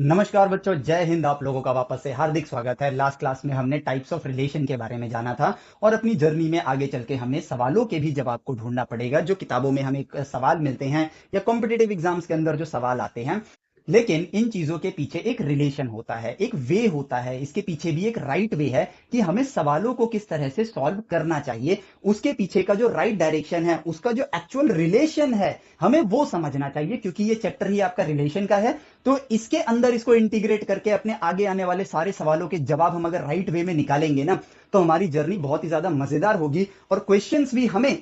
नमस्कार बच्चों, जय हिंद। आप लोगों का वापस से हार्दिक स्वागत है। लास्ट क्लास में हमने टाइप्स ऑफ रिलेशन के बारे में जाना था और अपनी जर्नी में आगे चल के हमें सवालों के भी जवाब को ढूंढना पड़ेगा जो किताबों में हमें सवाल मिलते हैं या कॉम्पिटिटिव एग्जाम्स के अंदर जो सवाल आते हैं। लेकिन इन चीजों के पीछे एक रिलेशन होता है, एक वे होता है, इसके पीछे भी एक राइट वे है कि हमें सवालों को किस तरह से सॉल्व करना चाहिए। उसके पीछे का जो राइट डायरेक्शन है, उसका जो एक्चुअल रिलेशन है, हमें वो समझना चाहिए, क्योंकि ये चैप्टर ही आपका रिलेशन का है। तो इसके अंदर इसको इंटीग्रेट करके अपने आगे आने वाले सारे सवालों के जवाब हम अगर राइट वे में निकालेंगे ना, तो हमारी जर्नी बहुत ही ज्यादा मजेदार होगी और क्वेश्चंस भी हमें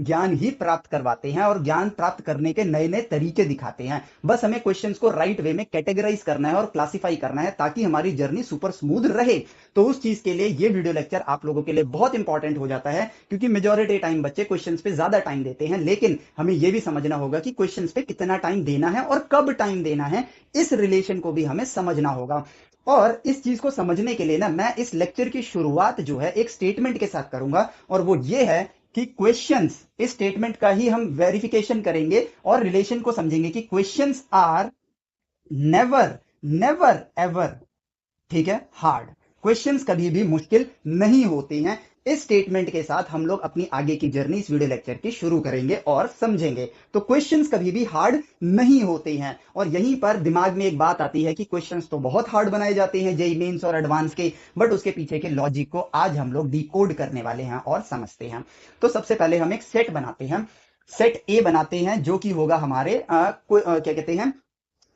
ज्ञान ही प्राप्त करवाते हैं और ज्ञान प्राप्त करने के नए नए तरीके दिखाते हैं। बस हमें क्वेश्चंस को राइट वे में कैटेगराइज करना है और क्लासिफाई करना है ताकि हमारी जर्नी सुपर स्मूथ रहे। तो उस चीज के लिए ये वीडियो लेक्चर आप लोगों के लिए बहुत इंपॉर्टेंट हो जाता है, क्योंकि मेजोरिटी टाइम बच्चे क्वेश्चंस पे ज्यादा टाइम देते हैं, लेकिन हमें यह भी समझना होगा कि क्वेश्चंस पे कितना टाइम देना है और कब टाइम देना है। इस रिलेशन को भी हमें समझना होगा। और इस चीज को समझने के लिए ना, मैं इस लेक्चर की शुरुआत जो है एक स्टेटमेंट के साथ करूंगा, और वो ये है कि क्वेश्चंस, इस स्टेटमेंट का ही हम वेरिफिकेशन करेंगे और रिलेशन को समझेंगे कि questions are never, never ever, ठीक है, हार्ड। क्वेश्चंस कभी भी मुश्किल नहीं होते हैं। इस स्टेटमेंट के साथ हम लोग अपनी आगे की जर्नी इस वीडियो लेक्चर की शुरू करेंगे और समझेंगे। तो क्वेश्चंस कभी भी हार्ड नहीं होते हैं। और यहीं पर दिमाग में एक बात आती है कि क्वेश्चंस तो बहुत हार्ड बनाए जाते हैं जेईई मेंस और एडवांस के, बट उसके पीछे के लॉजिक को आज हम लोग डिकोड करने वाले हैं और समझते हैं। तो सबसे पहले हम एक सेट बनाते हैं। सेट ए बनाते हैं जो कि होगा हमारे क्या कहते हैं,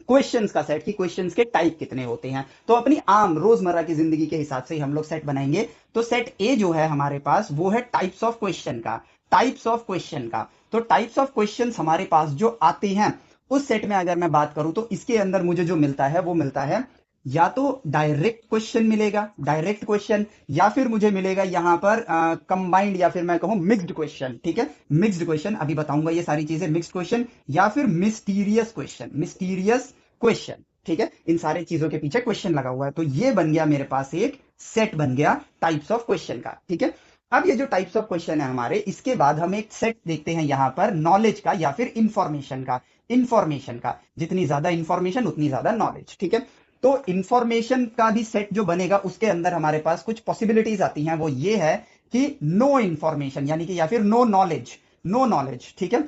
क्वेश्चंस का सेट, कि क्वेश्चंस के टाइप कितने होते हैं। तो अपनी आम रोजमर्रा की जिंदगी के हिसाब से हम लोग सेट बनाएंगे। तो सेट ए जो है हमारे पास, वो है टाइप्स ऑफ क्वेश्चन का। टाइप्स ऑफ क्वेश्चन का, तो टाइप्स ऑफ क्वेश्चंस हमारे पास जो आते हैं उस सेट में अगर मैं बात करूं तो इसके अंदर मुझे जो मिलता है वो मिलता है, या तो डायरेक्ट क्वेश्चन मिलेगा, डायरेक्ट क्वेश्चन, या फिर मुझे मिलेगा यहां पर कंबाइंड, या फिर मैं कहूं मिक्स्ड क्वेश्चन। ठीक है, मिक्स्ड क्वेश्चन, अभी बताऊंगा ये सारी चीजें। मिक्स्ड क्वेश्चन या फिर मिस्टीरियस क्वेश्चन, मिस्टीरियस क्वेश्चन। ठीक है, इन सारे चीजों के पीछे क्वेश्चन लगा हुआ है। तो ये बन गया मेरे पास एक सेट बन गया टाइप्स ऑफ क्वेश्चन का। ठीक है, अब ये जो टाइप्स ऑफ क्वेश्चन है हमारे, इसके बाद हम एक सेट देखते हैं यहां पर नॉलेज का या फिर इंफॉर्मेशन का। इंफॉर्मेशन का, जितनी ज्यादा इंफॉर्मेशन उतनी ज्यादा नॉलेज। ठीक है, तो इंफॉर्मेशन का भी सेट जो बनेगा उसके अंदर हमारे पास कुछ पॉसिबिलिटीज आती हैं। वो ये है कि नो इंफॉर्मेशन, यानी कि या फिर नो नॉलेज, नो नॉलेज। ठीक है,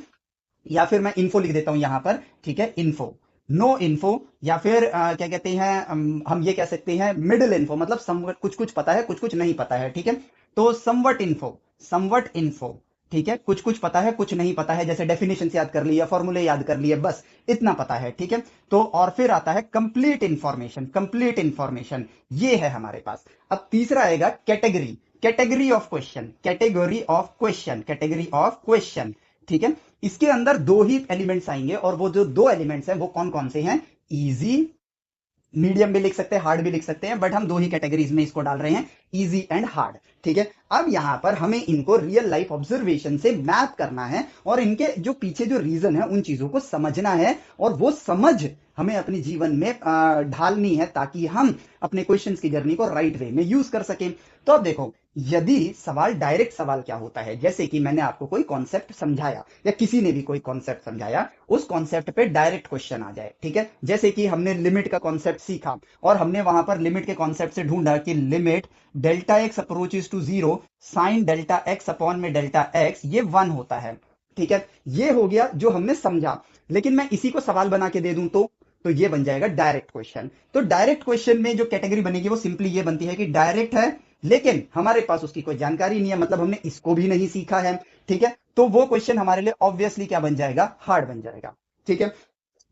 या फिर मैं इन्फो लिख देता हूं यहां पर। ठीक है, इन्फो, नो इन्फो, या फिर क्या कहते हैं, हम ये कह सकते हैं मिडिल इन्फो, मतलब समवट, कुछ कुछ पता है, कुछ कुछ नहीं पता है। ठीक है, तो समवट इन्फो, समवट इन्फो। ठीक है, कुछ कुछ पता है, कुछ नहीं पता है, जैसे डेफिनेशन याद कर लिया, फॉर्मूले याद कर लिए, बस इतना पता है। ठीक है, तो और फिर आता है कंप्लीट इंफॉर्मेशन, कंप्लीट इंफॉर्मेशन, ये है हमारे पास। अब तीसरा आएगा category, category of question, category of question, category of question. ठीक है, इसके अंदर दो ही एलिमेंट्स आएंगे, और वो जो दो एलिमेंट्स हैं वो कौन कौन से हैं, इजी, मीडियम भी लिख सकते हैं, हार्ड भी लिख सकते हैं, बट हम दो ही कैटेगरीज में इसको डाल रहे हैं, इजी एंड हार्ड। ठीक है, अब यहां पर हमें इनको रियल लाइफ ऑब्जर्वेशन से मैप करना है और इनके जो पीछे जो रीजन है उन चीजों को समझना है, और वो समझ हमें अपने जीवन में ढालनी है ताकि हम अपने क्वेश्चंस की जर्नी को राइट वे में यूज कर सकें। तो अब देखो, यदि सवाल डायरेक्ट सवाल क्या होता है, जैसे कि मैंने आपको कोई कॉन्सेप्ट समझाया या किसी ने भी कोई कॉन्सेप्ट समझाया, उस कॉन्सेप्ट पे डायरेक्ट क्वेश्चन आ जाए। ठीक है, जैसे कि हमने लिमिट का कॉन्सेप्ट सीखा और हमने वहां पर लिमिट के कॉन्सेप्ट से ढूंढा कि limit delta x approaches to zero, sine delta x upon में डेल्टा एक्स ये 1 होता है। ठीक है, ये हो गया जो हमने समझा। लेकिन मैं इसी को सवाल बना के दे दूं तो ये बन जाएगा डायरेक्ट क्वेश्चन। तो डायरेक्ट क्वेश्चन में जो कैटेगरी बनेगी वो सिंपली ये बनती है कि डायरेक्ट है, लेकिन हमारे पास उसकी कोई जानकारी नहीं है, मतलब हमने इसको भी नहीं सीखा है। ठीक है, तो वो क्वेश्चन हमारे लिए ऑब्वियसली क्या बन जाएगा, हार्ड बन जाएगा। ठीक है,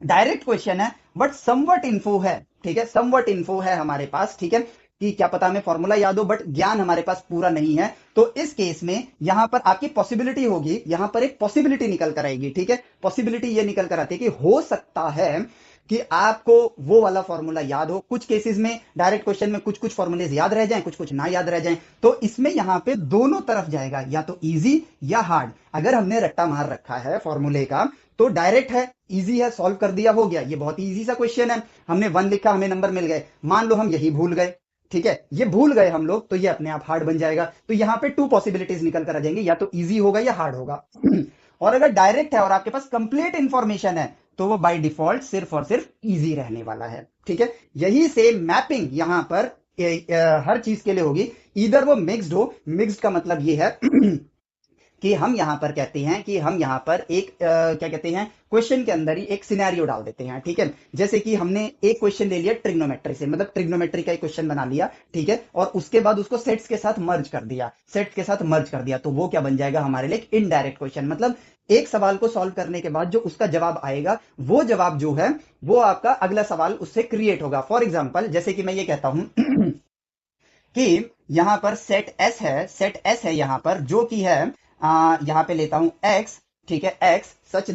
डायरेक्ट क्वेश्चन है बट समवट इन्फो है। ठीक है, समवट इन्फो है हमारे पास। ठीक है, कि क्या पता हमें फॉर्मूला याद हो बट ज्ञान हमारे पास पूरा नहीं है, तो इस केस में यहां पर आपकी पॉसिबिलिटी होगी, यहां पर एक पॉसिबिलिटी निकल कर आएगी। ठीक है, पॉसिबिलिटी ये निकल कर आती है कि हो सकता है कि आपको वो वाला फॉर्मूला याद हो। कुछ केसेस में डायरेक्ट क्वेश्चन में कुछ कुछ फॉर्मूलेज याद रह जाएं, कुछ कुछ ना याद रह जाएं, तो इसमें यहां पे दोनों तरफ जाएगा, या तो इजी या हार्ड। अगर हमने रट्टा मार रखा है फॉर्मूले का तो डायरेक्ट है, इजी है, सॉल्व कर दिया, हो गया, ये बहुत इजी सा क्वेश्चन है, हमने 1 लिखा, हमें नंबर मिल गए। मान लो हम यही भूल गए, ठीक है, ये भूल गए हम लोग, तो ये अपने आप हार्ड बन जाएगा। तो यहां पे 2 पॉसिबिलिटीज निकल कर आ जाएंगी, या तो इजी होगा या हार्ड होगा। और अगर डायरेक्ट है और आपके पास कंप्लीट इंफॉर्मेशन है तो वो बाय डिफॉल्ट सिर्फ और सिर्फ इजी रहने वाला है। ठीक है, यही सेम मैपिंग यहाँ पर हर चीज के लिए होगी। इधर वो मिक्स्ड हो, मिक्स्ड का मतलब ये है कि हम यहां पर कहते हैं कि हम यहां पर एक क्या कहते हैं, क्वेश्चन के अंदर ही एक सिनेरियो डाल देते हैं। ठीक है, जैसे कि हमने एक क्वेश्चन ले लिया ट्रिग्नोमेट्री से, मतलब ट्रिग्नोमेट्री का एक क्वेश्चन बना लिया। ठीक है, और उसके बाद उसको सेट्स के साथ मर्ज कर दिया, सेट्स के साथ मर्ज कर दिया, तो वो क्या बन जाएगा हमारे लिए, इनडायरेक्ट क्वेश्चन। मतलब एक सवाल को सॉल्व करने के बाद जो उसका जवाब आएगा, वो जवाब जो है वो आपका अगला सवाल उससे क्रिएट होगा। फॉर एग्जाम्पल, जैसे कि मैं ये कहता हूं कि यहां पर सेट एस है, सेट एस है यहां पर, जो कि है यहां पे लेता हूं एक्स। ठीक है, x such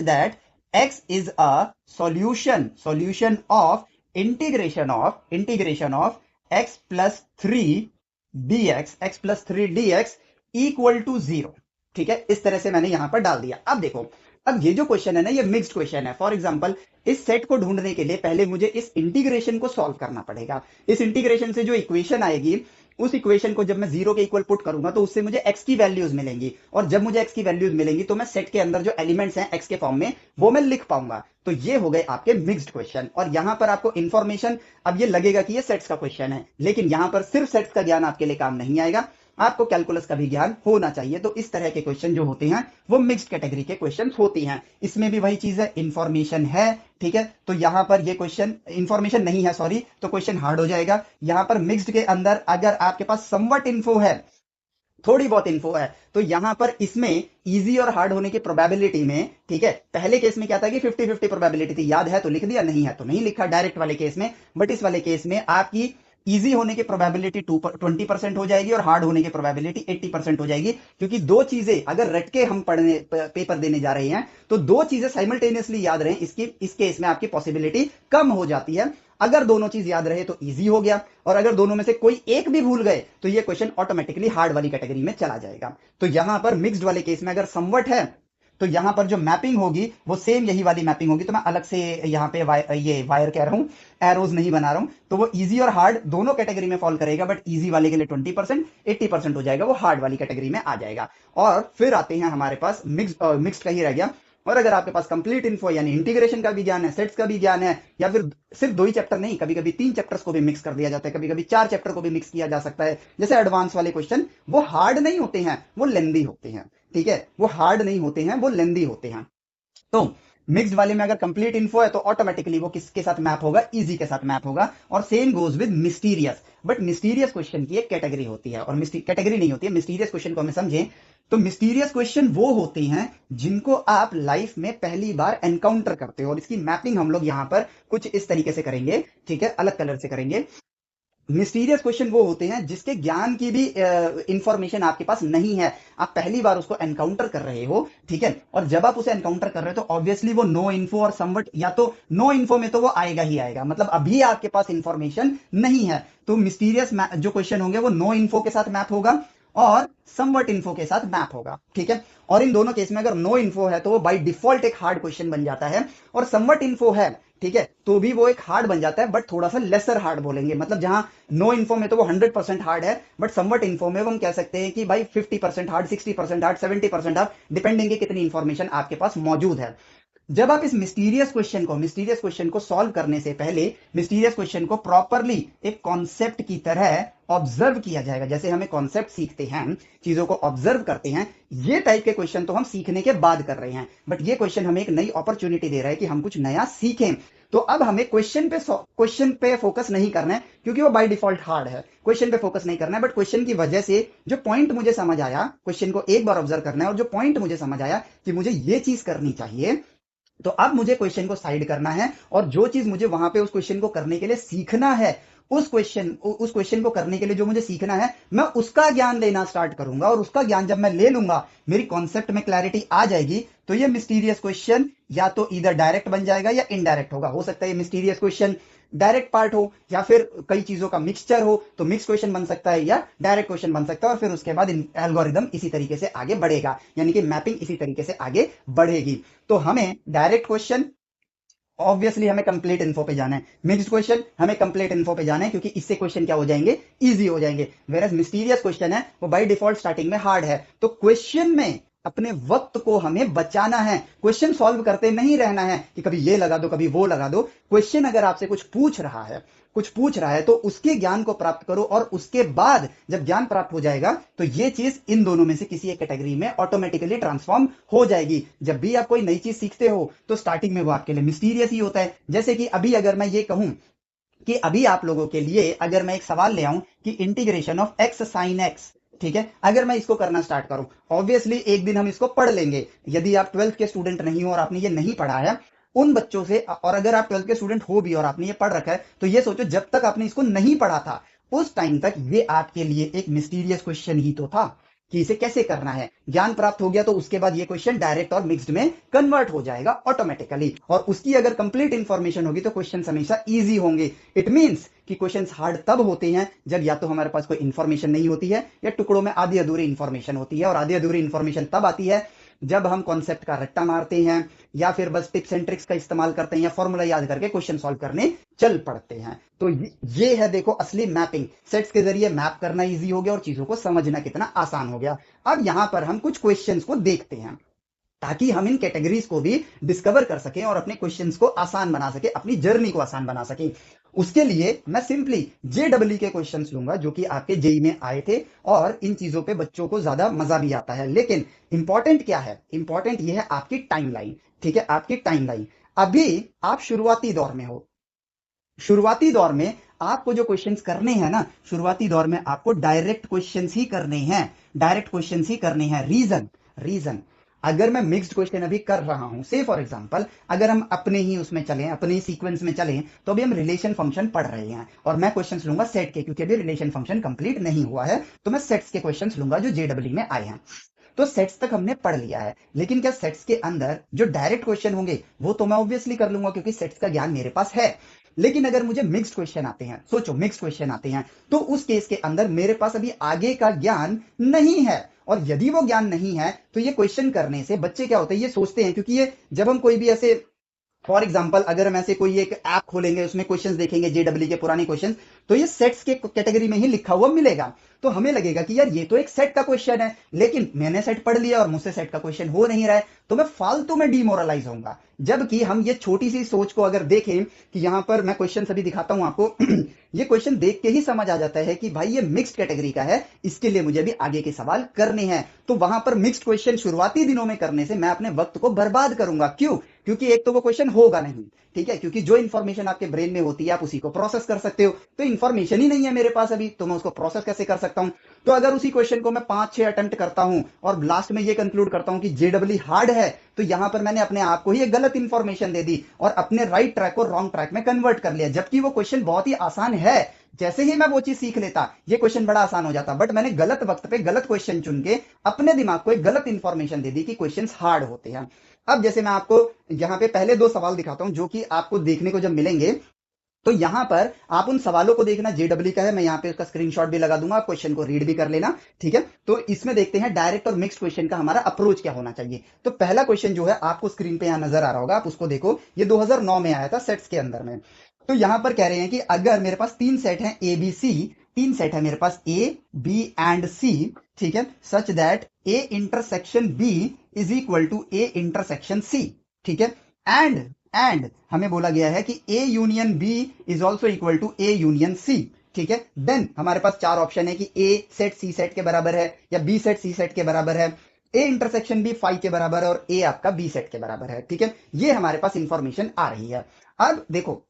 that x is a solution of integration of x plus three d x equal to zero. ठीक है, इस तरह से मैंने यहां पर डाल दिया। अब देखो, अब ये जो क्वेश्चन है ना, ये मिक्स्ड क्वेश्चन है। फॉर एग्जांपल, इस सेट को ढूंढने के लिए पहले मुझे इस इंटीग्रेशन को सॉल्व करना पड़ेगा। इस इंटीग्रेशन से जो इक्वेशन आएगी, उस इक्वेशन को जब मैं जीरो के इक्वल पुट करूंगा तो उससे मुझे एक्स की वैल्यूज मिलेंगी, और जब मुझे एक्स की वैल्यूज मिलेंगी तो मैं सेट के अंदर जो एलिमेंट्स हैं एक्स के फॉर्म में, वो मैं लिख पाऊंगा। तो ये हो गए आपके मिक्स्ड क्वेश्चन। और यहां पर आपको इंफॉर्मेशन, अब ये लगेगा कि ये सेट्स का क्वेश्चन है, लेकिन यहां पर सिर्फ सेट्स का ज्ञान आपके लिए काम नहीं आएगा, आपको कैलकुलस का भी ज्ञान होना चाहिए। तो इस तरह के क्वेश्चन जो होते हैं वो मिक्स्ड कैटेगरी के क्वेश्चन होती हैं। इसमें भी वही चीज है, इंफॉर्मेशन है। ठीक है, तो यहां पर ये क्वेश्चन इंफॉर्मेशन नहीं है, सॉरी, तो क्वेश्चन हार्ड हो जाएगा। यहां पर मिक्स्ड के अंदर अगर आपके पास समवट इन्फो है, थोड़ी बहुत इन्फो है, तो यहां पर इसमें इजी और हार्ड होने की प्रोबेबिलिटी में, ठीक है, पहले केस में क्या था कि 50-50 प्रोबेबिलिटी थी, याद है तो लिख दिया, नहीं है तो नहीं लिखा डायरेक्ट वाले केस में। बट इस वाले केस में आपकी इजी होने की प्रोबेबिलिटी 20% हो जाएगी और हार्ड होने की प्रोबेबिलिटी 80% हो जाएगी, क्योंकि दो चीजें अगर रट के हम पढ़ने पेपर देने जा रहे हैं तो दो चीजें साइमल्टेनियसली याद रहें, इस केस में आपकी पॉसिबिलिटी कम हो जाती है। अगर दोनों चीज याद रहे तो इजी हो गया, और अगर दोनों में से कोई एक भी भूल गए तो ये क्वेश्चन ऑटोमेटिकली हार्ड वाली कैटेगरी में चला जाएगा। तो यहां पर मिक्स्ड वाले केस में अगर समवट है तो यहां पर जो मैपिंग होगी वो सेम यही वाली मैपिंग होगी। तो मैं अलग से यहां पे ये वायर कह रहा हूं, एरोज नहीं बना रहा हूं। तो वो इजी और हार्ड दोनों कैटेगरी में फॉल करेगा, बट इजी वाले के लिए 20%, 80% हो जाएगा, वो हार्ड वाली कैटेगरी में आ जाएगा। और फिर आते हैं हमारे पास मिक्स्ड का ही रह गया। और अगर आपके पास कंप्लीट इन्फो यानी इंटीग्रेशन का भी ज्ञान है, सेट्स का भी ज्ञान है, या फिर सिर्फ दो ही चैप्टर नहीं, कभी कभी 3 चैप्टर्स को भी मिक्स कर दिया जाता है, कभी कभी 4 चैप्टर को भी मिक्स किया जा सकता है। जैसे एडवांस वाले क्वेश्चन, वो हार्ड नहीं होते हैं, वो लेंदी होते हैं। ठीक है, वो हार्ड नहीं होते हैं, वो लेंदी होते हैं। तो मिक्स्ड वाले में अगर कंप्लीट इन्फो है तो ऑटोमेटिकली वो किसके साथ मैप होगा, इजी के साथ मैप होगा। और same goes with mysterious. But mysterious question की एक कैटेगरी होती है, और कैटेगरी नहीं होती है। मिस्टीरियस क्वेश्चन को हमें समझें तो मिस्टीरियस क्वेश्चन वो होते हैं जिनको आप लाइफ में पहली बार एनकाउंटर करते हो, और इसकी मैपिंग हम लोग यहां पर कुछ इस तरीके से करेंगे। ठीक है, अलग कलर से करेंगे। मिस्टीरियस क्वेश्चन वो होते हैं जिसके ज्ञान की भी इंफॉर्मेशन आपके पास नहीं है, आप पहली बार उसको एनकाउंटर कर रहे हो। ठीक है, और जब आप उसे एनकाउंटर कर रहे हो तो ऑब्वियसली वो नो इन्फो और समवट, या तो नो इन्फो में तो वो आएगा ही आएगा, मतलब अभी आपके पास इंफॉर्मेशन नहीं है। तो मिस्टीरियस जो क्वेश्चन होंगे वो नो इन्फो के साथ मैप होगा और समवट इन्फो के साथ मैप होगा। ठीक है, और इन दोनों केस में अगर नो इन्फो है तो वो बाय डिफॉल्ट एक हार्ड क्वेश्चन बन जाता है, और समवट इन्फो है, ठीक है, तो भी वो एक हार्ड बन जाता है, बट थोड़ा सा लेसर हार्ड बोलेंगे। मतलब जहां नो इन्फो में तो वो 100% हार्ड है, बट समवट इन्फो में वो हम कह सकते हैं कि भाई 50% हार्ड, 60% हार्ड, 70% हार्ड, डिपेंडिंग कितनी इंफॉर्मेशन आपके पास मौजूद है। जब आप इस मिस्टीरियस क्वेश्चन को सॉल्व करने से पहले मिस्टीरियस क्वेश्चन को प्रॉपरली एक कॉन्सेप्ट की तरह ऑब्जर्व किया जाएगा। जैसे हमें कॉन्सेप्ट सीखते हैं, चीजों को ऑब्जर्व करते हैं, ये टाइप के क्वेश्चन तो हम सीखने के बाद कर रहे हैं, बट ये क्वेश्चन हमें एक नई अपॉर्चुनिटी दे रहा है कि हम कुछ नया सीखें। तो अब हमें क्वेश्चन पे फोकस नहीं करना है, क्योंकि वो बाय डिफॉल्ट हार्ड है। क्वेश्चन पे फोकस नहीं करना है, बट क्वेश्चन की वजह से जो पॉइंट मुझे समझ आया, क्वेश्चन को एक बार ऑब्जर्व करना है, और जो पॉइंट मुझे समझ आया कि मुझे ये चीज करनी चाहिए, तो अब मुझे क्वेश्चन को साइड करना है, और जो चीज मुझे वहां पे उस क्वेश्चन को करने के लिए सीखना है, उस क्वेश्चन को करने के लिए जो मुझे सीखना है, मैं उसका ज्ञान लेना स्टार्ट करूंगा। और उसका ज्ञान जब मैं ले लूंगा, मेरी कॉन्सेप्ट में क्लैरिटी आ जाएगी, तो ये मिस्टीरियस क्वेश्चन या तो इधर डायरेक्ट बन जाएगा या इनडायरेक्ट होगा। हो सकता है ये मिस्टीरियस क्वेश्चन डायरेक्ट पार्ट हो, या फिर कई चीजों का मिक्सचर हो, तो मिक्स क्वेश्चन बन सकता है या डायरेक्ट क्वेश्चन बन सकता है। और फिर उसके बाद एल्गोरिदम इसी तरीके से आगे बढ़ेगा, यानी कि मैपिंग इसी तरीके से आगे बढ़ेगी। तो हमें डायरेक्ट क्वेश्चन, ऑब्वियसली हमें कंप्लीट इन्फो पे जाना है। मिक्स्ड क्वेश्चन हमें कंप्लीट इन्फो पे जाना है, क्योंकि इससे क्वेश्चन क्या हो जाएंगे, इजी हो जाएंगे। वेरएज मिस्टीरियस क्वेश्चन है वो बाय डिफॉल्ट स्टार्टिंग में हार्ड है। तो क्वेश्चन में अपने वक्त को हमें बचाना है, क्वेश्चन सॉल्व करते नहीं रहना है कि कभी ये लगा दो कभी वो लगा दो। क्वेश्चन अगर आपसे कुछ पूछ रहा है तो उसके ज्ञान को प्राप्त करो, और उसके बाद जब ज्ञान प्राप्त हो जाएगा तो ये चीज इन दोनों में से किसी एक कैटेगरी में ऑटोमेटिकली ट्रांसफॉर्म हो जाएगी। जब भी आप कोई नई चीज सीखते हो तो स्टार्टिंग में वो आपके लिए मिस्टीरियस ही होता है। जैसे कि अभी अगर मैं ये कहूं कि अभी आप लोगों के लिए अगर मैं एक सवाल ले आऊं कि integration of x sine x, ठीक है, अगर मैं इसको करना स्टार्ट करूं, ऑब्वियसली एक दिन हम इसको पढ़ लेंगे। यदि आप 12th के स्टूडेंट नहीं हो और आपने ये नहीं पढ़ा है उन बच्चों से, और अगर आप 12th के स्टूडेंट हो भी और आपने ये पढ़ रखा है, तो ये सोचो जब तक आपने इसको नहीं पढ़ा था उस टाइम तक ये आपके लिए एक मिस्टीरियस क्वेश्चन ही तो था कि इसे कैसे करना है। ज्ञान प्राप्त हो गया तो उसके बाद ये क्वेश्चन डायरेक्ट और मिक्स्ड में कन्वर्ट हो जाएगा ऑटोमेटिकली, और उसकी अगर कंप्लीट इंफॉर्मेशन होगी तो क्वेश्चन हमेशा इजी होंगे। इट मींस कि क्वेश्चंस हार्ड तब होते हैं जब या तो हमारे पास कोई इंफॉर्मेशन नहीं होती है या टुकड़ों में आधी अधूरी इंफॉर्मेशन होती है, और आधी अधूरी इंफॉर्मेशन तब आती है जब हम कॉन्सेप्ट का रट्टा मारते हैं या फिर बस टिप्स एंड ट्रिक्स का इस्तेमाल करते हैं या फॉर्मूला याद करके क्वेश्चन सॉल्व करने चल पड़ते हैं। तो ये है देखो असली मैपिंग, सेट्स के जरिए मैप करना इजी हो गया और चीजों को समझना कितना आसान हो गया। अब यहां पर हम कुछ क्वेश्चंस को देखते हैं ताकि हम इन कैटेगरीज को भी डिस्कवर कर सकें और अपने क्वेश्चंस को आसान बना सके, अपनी जर्नी को आसान बना सके। उसके लिए मैं सिंपली जेडब्ल्यू के क्वेश्चंस लूंगा जो कि आपके जेई में आए थे, और इन चीजों पे बच्चों को ज्यादा मजा भी आता है। लेकिन इंपॉर्टेंट क्या है, इंपॉर्टेंट ये है आपकी टाइमलाइन, ठीक है, आपकी टाइमलाइन। अभी आप शुरुआती दौर में हो, शुरुआती दौर में आपको जो क्वेश्चंस करने हैं ना, शुरुआती दौर में आपको डायरेक्ट क्वेश्चंस ही करने हैं, डायरेक्ट क्वेश्चंस ही करने हैं। रीजन रीजन अगर मैं मिक्स्ड क्वेश्चन अभी कर रहा हूं, से फॉर एग्जांपल अगर हम अपने ही उसमें चलें, अपने ही सीक्वेंस में चलें, तो अभी हम रिलेशन फंक्शन पढ़ रहे हैं और मैं क्वेश्चंस लूंगा सेट के, क्योंकि अभी रिलेशन फंक्शन कंप्लीट नहीं हुआ है, तो मैं सेट्स के क्वेश्चंस लूंगा जो जेडब्ल्यू में आए हैं। तो सेट्स तक हमने पढ़ लिया है, लेकिन क्या सेट्स के अंदर जो डायरेक्ट क्वेश्चन होंगे वो तो मैं ऑब्वियसली कर लूंगा क्योंकि सेट्स का ज्ञान मेरे पास है। लेकिन अगर मुझे मिक्स्ड क्वेश्चन आते हैं, सोचो मिक्स्ड क्वेश्चन आते हैं, तो उस केस के अंदर मेरे पास अभी आगे का ज्ञान नहीं है, और यदि वो ज्ञान नहीं है तो ये क्वेश्चन करने से बच्चे क्या होते हैं, ये सोचते हैं, क्योंकि ये जब हम कोई भी ऐसे फॉर एग्जाम्पल अगर हम ऐसे कोई एक ऐप खोलेंगे उसमें क्वेश्चंस देखेंगे जेडब्ल्यू के पुराने क्वेश्चंस, तो ये सेट्स के कैटेगरी में ही लिखा हुआ मिलेगा। तो हमें लगेगा कि यार ये तो एक सेट का क्वेश्चन है, लेकिन मैंने सेट पढ़ लिया और मुझसे सेट का क्वेश्चन हो नहीं रहा है, तो मैं फालतू में डिमोरलाइज होऊंगा। जबकि हम ये छोटी सी सोच को अगर देखें कि यहां पर मैं क्वेश्चन अभी दिखाता हूं आपको ये क्वेश्चन देख के ही समझ आ जाता है कि भाई ये मिक्स्ड कैटेगरी का है, इसके लिए मुझे भी आगे के सवाल करने हैं। तो वहां पर मिक्स्ड क्वेश्चन शुरुआती दिनों में करने से मैं अपने वक्त को बर्बाद करूंगा। क्यों? क्योंकि एक तो वो क्वेश्चन होगा नहीं, ठीक है, क्योंकि जो इन्फॉर्मेशन आपके ब्रेन में होती है आप उसी को प्रोसेस कर सकते हो, तो इन्फॉर्मेशन ही नहीं है मेरे पास अभी, तो मैं उसको प्रोसेस कैसे कर सकता हूं? तो अगर उसी क्वेश्चन को मैं 5-6 अटेम्प्ट करता हूं और लास्ट में ये कंक्लूड करता हूं कि जेडब्ल्यू हार्ड है, तो यहां पर मैंने अपने आप को ही एक गलत इंफॉर्मेशन दे दी और अपने राइट ट्रैक को रॉन्ग ट्रैक में कन्वर्ट कर लिया, जबकि वो क्वेश्चन बहुत ही आसान है। जैसे ही मैं वो चीज सीख लेता ये क्वेश्चन बड़ा आसान हो जाता, बट मैंने गलत वक्त पे गलत क्वेश्चन चुन के अपने दिमाग को एक गलत इंफॉर्मेशन दे दी कि क्वेश्चंस हार्ड होते हैं। अब जैसे मैं आपको यहाँ पे पहले दो सवाल दिखाता हूं जो कि आपको देखने को जब मिलेंगे, तो यहां पर आप उन सवालों को देखना, जेडब्ल्यू का है, मैं यहां पे उसका स्क्रीनशॉट भी लगा दूंगा, आप क्वेश्चन को रीड भी कर लेना, ठीक है। तो इसमें देखते हैं डायरेक्ट और मिक्स्ड क्वेश्चन का हमारा अप्रोच क्या होना चाहिए। तो पहला क्वेश्चन जो है आपको स्क्रीन पे यहां नजर आ रहा होगा, आप उसको देखो, ये 2009 में आया था सेट्स के अंदर में। तो यहां पर कह रहे हैं कि अगर मेरे पास तीन सेट हैं ए बी सी, तीन सेट है मेरे पास ए बी एंड सी, ठीक है, such that A intersection B is equal to A intersection C, ठीक है, एंड हमें बोला गया है कि A union B is also equal to A union C, ठीक है। देन हमारे पास चार ऑप्शन है कि ए सेट सी सेट के बराबर है या बी सेट सी सेट के बराबर है, ए इंटरसेक्शन बी फाई के बराबर है और ए आपका बी सेट के बराबर है, ठीक है। ये हमारे पास इंफॉर्मेशन आ रही है। अब देखो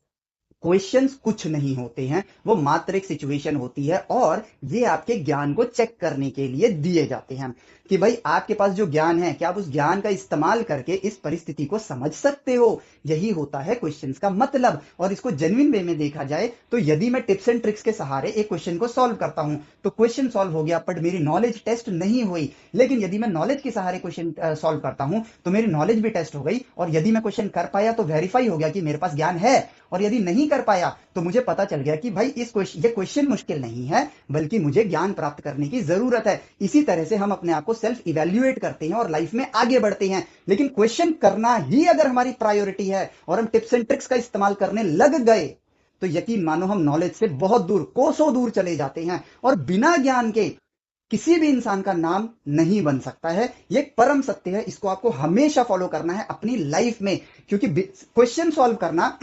क्वेश्चंस कुछ नहीं होते हैं, वो मात्र एक सिचुएशन होती है और ये आपके ज्ञान को चेक करने के लिए दिए जाते हैं कि भाई आपके पास जो ज्ञान है क्या आप उस ज्ञान का इस्तेमाल करके इस परिस्थिति को समझ सकते हो। यही होता है क्वेश्चंस का मतलब। और इसको जेन्युइन वे में देखा जाए तो यदि मैं टिप्स एंड ट्रिक्स के सहारे एक क्वेश्चन को सॉल्व करता हूं तो क्वेश्चन सॉल्व हो गया बट मेरी नॉलेज टेस्ट नहीं हुई। लेकिन यदि मैं नॉलेज के सहारे क्वेश्चन सॉल्व करता हूं तो मेरी नॉलेज भी टेस्ट हो गई, और यदि मैं क्वेश्चन कर पाया तो वेरीफाई हो गया कि मेरे पास ज्ञान है, और यदि नहीं कर पाया तो मुझे पता चल गया कि भाई ये क्वेश्चन मुश्किल नहीं है बल्कि मुझे ज्ञान प्राप्त करने की जरूरत है। इसी तरह से हम अपने आप को सेल्फ इवेल्युएट करते हैं और लाइफ में आगे बढ़ते हैं। लेकिन क्वेश्चन करना ही अगर हमारी प्रायोरिटी है और हम टिप्स एंड ट्रिक्स का इस्तेमाल करने लग गए तो यकीन मानो हम नॉलेज से बहुत दूर, कोसों दूर चले जाते हैं और बिना ज्ञान के किसी भी इंसान का नाम नहीं बन सकता है। ये एक परम सत्य है, इसको आपको हमेशा फॉलो करना है अपनी लाइफ में, क्योंकि क्वेश्चन सॉल्व करना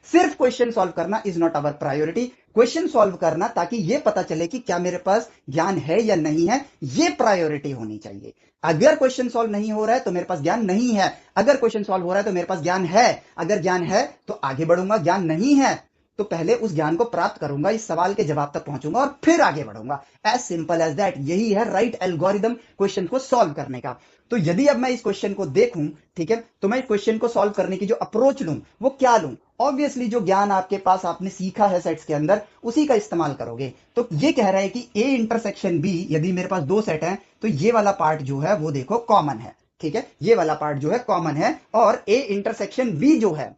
सिर्फ क्वेश्चन सॉल्व करना is not our priority. Question solve करना ताकि ये पता चले कि क्या मेरे पास ज्ञान है या नहीं है, ये प्रायोरिटी होनी चाहिए। अगर क्वेश्चन सॉल्व नहीं हो रहा है तो मेरे पास ज्ञान नहीं है, अगर क्वेश्चन सॉल्व हो रहा है तो मेरे पास ज्ञान है। अगर ज्ञान है तो आगे बढ़ूंगा, ज्ञान नहीं है तो पहले उस ज्ञान को प्राप्त करूंगा, इस सवाल के जवाब तक पहुंचूंगा और फिर आगे बढ़ूंगा। As simple as that. यही है राइट एल्गोरिदम क्वेश्चन को सॉल्व करने का। तो यदि अब मैं इस क्वेश्चन को देखूं, ठीक है, तो मैं इस क्वेश्चन को सॉल्व करने की जो अप्रोच लूं वो क्या लूं? ऑब्वियसली जो ज्ञान आपके पास आपने सीखा है सेट्स के अंदर, उसी का इस्तेमाल करोगे। तो ये कह रहा है कि ए इंटरसेक्शन बी, यदि मेरे पास दो सेट हैं तो ये वाला पार्ट जो है वो देखो कॉमन है, ठीक है, ये वाला पार्ट जो है कॉमन है। और ए इंटरसेक्शन बी जो है,